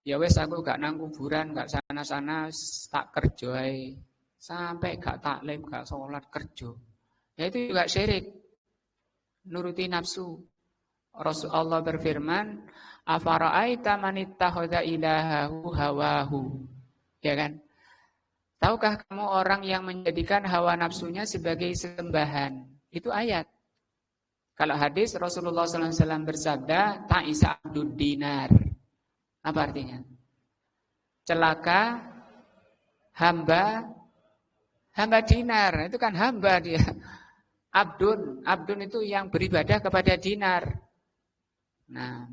Ya wes aku gak nang kuburan, gak sana-sana, tak kerjai. Sampai gak taklim, gak sholat, kerja. Ya itu juga syirik. Nuruti nafsu. Rasulullah berfirman, afara'aita man ittakhadha ilahahu hawahu. Ya kan? Tahukah kamu orang yang menjadikan hawa nafsunya sebagai sembahan? Itu ayat. Kalau hadis Rasulullah SAW bersabda, ta'isa abdud dinar. Apa artinya? Celaka hamba dinar. Itu kan hamba dia. Abdun itu yang beribadah kepada dinar. Nah,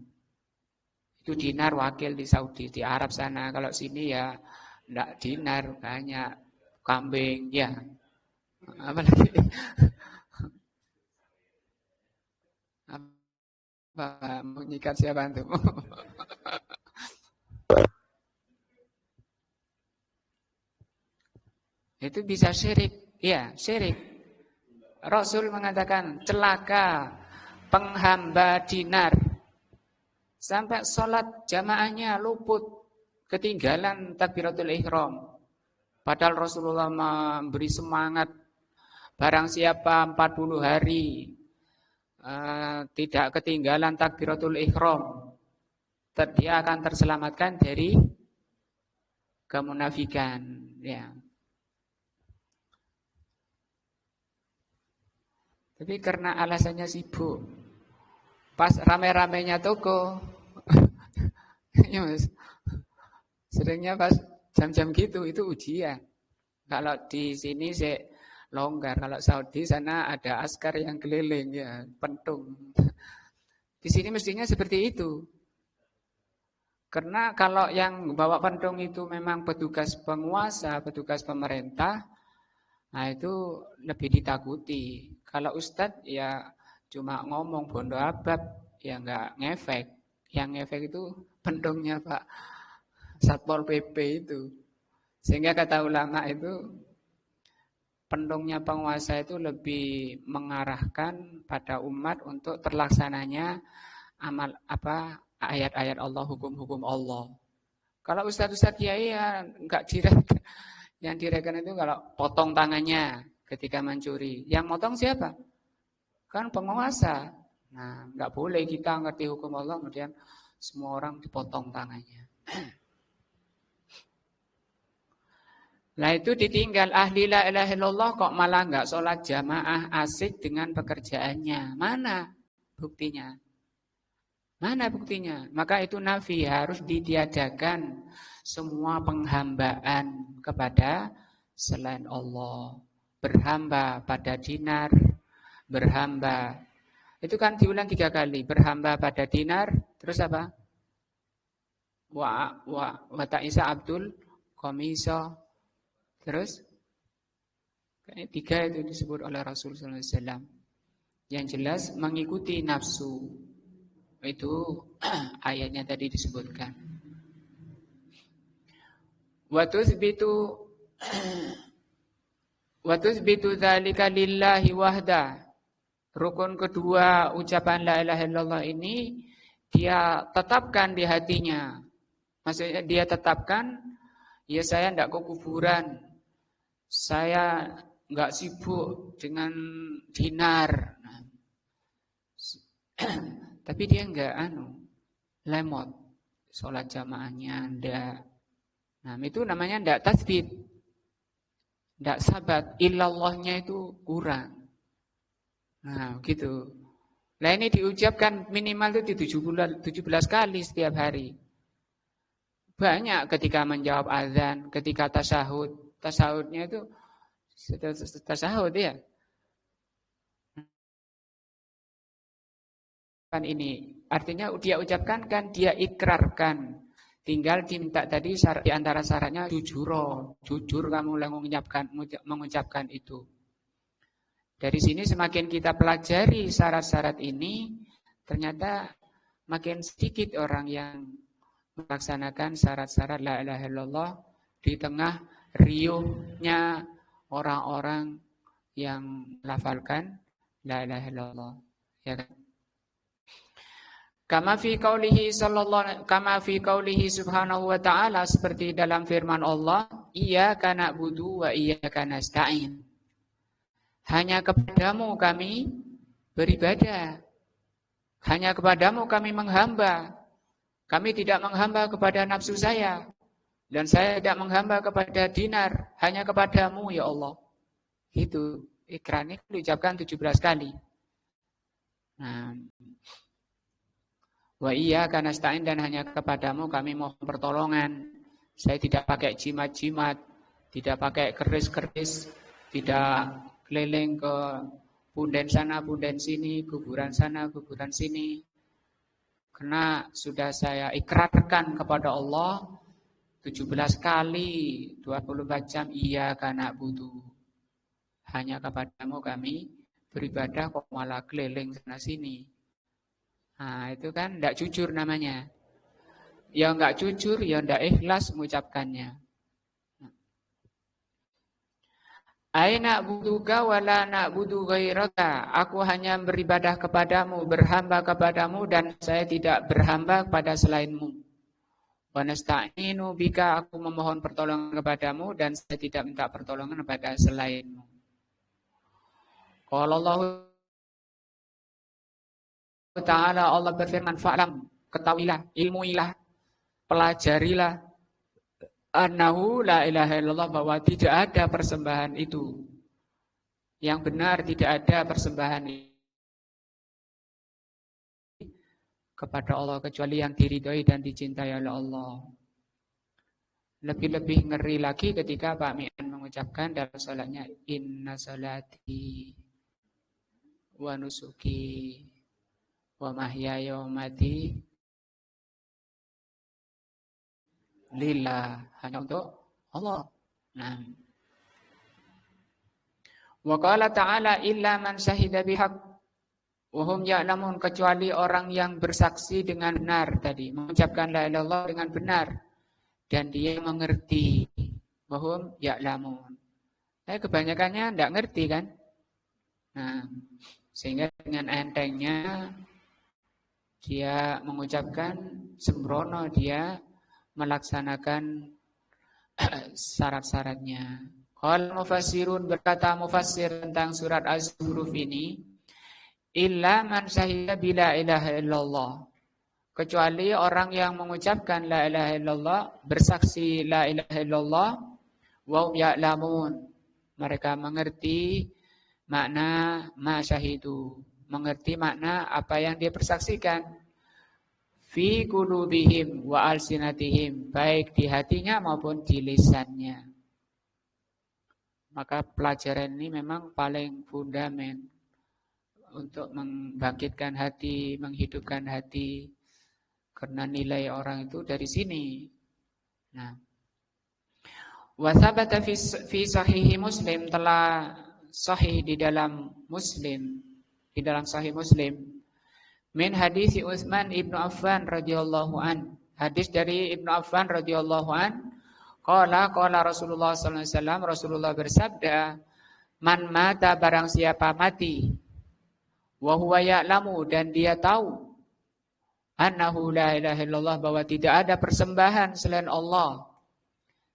itu dinar wakil di Saudi, di Arab sana. Kalau sini ya enggak dinar, banyak kambing, ya. Apalagi apa mengikat siapa itu? Itu bisa syirik, ya syirik. Rasul mengatakan celaka penghamba dinar. Sampai sholat jamaahnya luput, ketinggalan takbiratul ihram. Padahal Rasulullah memberi semangat, barang siapa 40 hari tidak ketinggalan takbiratul ihram, dia akan terselamatkan dari kemunafikan. Ya. Tapi karena alasannya sibuk, pas rame-ramenya toko, ya mas, seringnya pas jam-jam gitu itu ujian. Kalau di sini sih longgar, kalau Saudi sana ada askar yang keliling ya, pentung. Di sini mestinya seperti itu. Karena kalau yang bawa pentung itu memang petugas penguasa, petugas pemerintah, nah itu lebih ditakuti. Kalau ustadz ya cuma ngomong bondo abab, ya nggak ngefek. Yang ngefek itu pentungnya Pak Satpol PP itu. Sehingga kata ulama itu pentungnya penguasa itu lebih mengarahkan pada umat untuk terlaksananya amal ayat-ayat Allah, hukum-hukum Allah. Kalau ustadz-ustadz kiai ya nggak direken. Yang direken itu kalau potong tangannya ketika mencuri. Yang motong siapa? Kan penguasa. Nah, nggak boleh kita ngerti hukum Allah kemudian semua orang dipotong tangannya. Nah itu ditinggal ahli la ilaha illallah kok malah nggak sholat jamaah, asik dengan pekerjaannya. Mana buktinya? Mana buktinya? Maka itu nafi, harus ditiadakan semua penghambaan kepada selain Allah. Berhamba pada dinar, berhamba. Itu kan diulang 3 kali. Berhamba pada dinar, terus apa? Wa ta'isa abdul komiso. Terus? Kayaknya 3 itu disebut oleh Rasul sallallahu alaihi wasallam. Yang jelas mengikuti nafsu. Itu ayatnya tadi disebutkan. Wa tuthbitu dzalika lillahi wahda. Rukun kedua ucapan la ilaha illallah ini dia tetapkan di hatinya. Maksudnya dia tetapkan, ya saya tidak ke kuburan, saya nggak sibuk dengan dinar. Nah, tapi dia nggak lemot, sholat jamaahnya ndak. Nah itu namanya ndak tasbih, ndak sabat, illallahnya itu kurang. Nah gitu. Nah ini diucapkan minimal itu 17 kali setiap hari. Banyak ketika menjawab azan, ketika tasyahud. Tasyahudnya itu tasyahud ya. Kan ini artinya dia ucapkan kan dia ikrarkan. Tinggal diminta tadi di antara syaratnya jujur kamu mengucapkan itu. Dari sini semakin kita pelajari syarat-syarat ini, ternyata makin sedikit orang yang melaksanakan syarat-syarat la ilaha illallah di tengah riuhnya orang-orang yang melafalkan la ilaha illallah, ya kan? Kama fi qaulihi subhanahu wa ta'ala, seperti dalam firman Allah, iyyaka na'budu wa iyyaka nasta'in. Hanya kepadamu kami beribadah. Hanya kepadamu kami menghamba. Kami tidak menghamba kepada nafsu saya. Dan saya tidak menghamba kepada dinar. Hanya kepadamu ya Allah. Itu ikrar ini diucapkan 17 kali. Nah, wa iyyaka nasta'in, dan hanya kepadamu kami mohon pertolongan. Saya tidak pakai jimat-jimat. Tidak pakai keris-keris. Tidak keliling ke punden sana, punden sini, kuburan sana, kuburan sini. Karena sudah saya ikrarkan kepada Allah 17 kali, 24 jam, iyyaka na'budu. Hanya kepadamu kami beribadah, kok malah keliling sana sini. Nah, itu kan tidak jujur namanya. Ya enggak jujur, ya enggak ikhlas mengucapkannya. Aina buduka wala na'budu ghairaka. Aku hanya beribadah kepadamu, berhamba kepadamu, dan saya tidak berhamba kepada selainmu. Wa nasta'inu bika, aku memohon pertolongan kepadamu dan saya tidak minta pertolongan kepada selainmu. Qala Allah Ta'ala, Allah berfirman, fa'lam, ketahuilah, ilmuilah, pelajarilah, annahu la ilaha illallah, bahwa tidak ada persembahan itu. Yang benar tidak ada persembahan kepada Allah kecuali yang diridhoi dan dicintai oleh Allah. Lebih-lebih ngeri lagi ketika Pak Mi'an mengucapkan dalam salatnya, inna salati wa nusuki wa mahyaya wa mati lillah, hanya untuk Allah. Nah, wa qala ta'ala illa man syahida bihaq wa hum ya'lamun, kecuali orang yang bersaksi dengan benar tadi, mengucapkan la ilaha illallah dengan benar dan dia mengerti, wa hum ya'lamun. Tapi kebanyakannya enggak ngerti kan? Nah, sehingga dengan entengnya dia mengucapkan sembrono, dia melaksanakan syarat-syaratnya. Qal mufassirun, berkata mufassir tentang surat Az-Zukhruf ini, illa man syahida bila ilaha illallah, kecuali orang yang mengucapkan la ilaha illallah, bersaksi la ilaha illallah, wa hum ya'lamun, mereka mengerti makna ma syahidu, mengerti makna apa yang dia persaksikan. Fi qulubihim wa alsinatihim, baik di hatinya maupun di lisannya. Maka pelajaran ini memang paling fundamental. untuk membangkitkan hati, menghidupkan hati. Karena nilai orang itu dari sini. Nah, wa thabata fi sahihi Muslim, telah sahih di dalam Muslim, di dalam sahih Muslim, min hadis Utsman ibnu Affan radhiyallahu an. Hadis dari Ibnu Affan radhiyallahu an, qala Rasulullah sallallahu alaihi wasallam, Rasulullah bersabda, man mata, barang siapa mati, wa huwa ya'lamu, dan dia tahu, annahu la ilaha illallah, bahwa tidak ada persembahan selain Allah,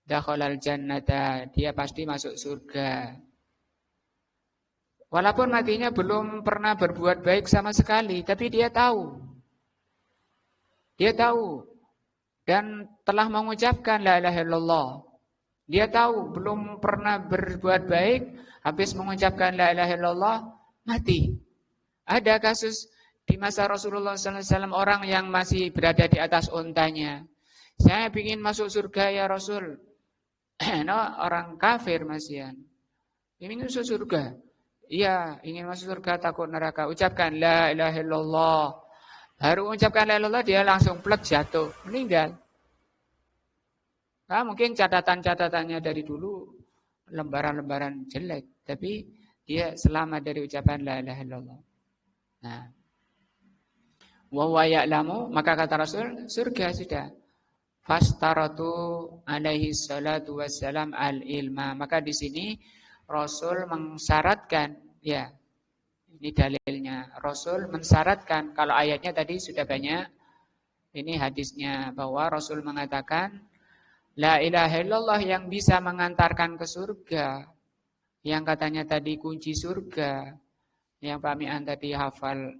dakhalal jannata, dia pasti masuk surga. Walaupun matinya belum pernah berbuat baik sama sekali, tapi dia tahu. Dia tahu dan telah mengucapkan la ilaha illallah. Dia tahu belum pernah berbuat baik, habis mengucapkan la ilaha illallah, mati. Ada kasus di masa Rasulullah SAW, orang yang masih berada di atas untanya. Saya ingin masuk surga ya Rasul. No, orang kafir masihan. Ingin masuk surga. Iya, ingin masuk surga, takut neraka. Ucapkan la ilaha illallah. Baru ucapkan la ilaha illallah, dia langsung plek jatuh, meninggal. Nah, mungkin catatan-catatannya dari dulu lembaran-lembaran jelek, tapi dia selamat dari ucapan la ilaha illallah. Nah, wa huwa ya'lamu, maka kata Rasul, surga sudah. Fastaratu alaihi salatu wassalam al-ilma. Maka di sini Rasul mensyaratkan, ya, ini dalilnya. Rasul mensyaratkan, kalau ayatnya tadi sudah banyak, ini hadisnya, bahwa Rasul mengatakan, la ilaha illallah yang bisa mengantarkan ke surga, yang katanya tadi kunci surga, yang Pak Mi'an tadi hafal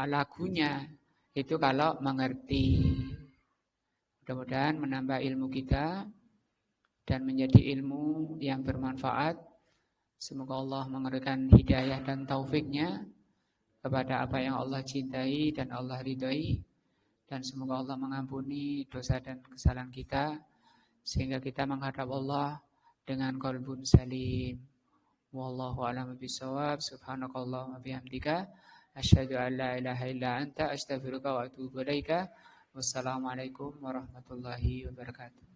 lagunya, itu kalau mengerti. Mudah-mudahan menambah ilmu kita dan menjadi ilmu yang bermanfaat. Semoga Allah memberikan hidayah dan taufiknya kepada apa yang Allah cintai dan Allah ridhai. Dan semoga Allah mengampuni dosa dan kesalahan kita, sehingga kita menghadap Allah dengan qalbun salim. Wallahu a'lam bishawab. Subhanakallahumma bihamdika, asyhadu an la ilaha illa anta, astaghfiruka wa atubu ilaika. Wassalamualaikum warahmatullahi wabarakatuh.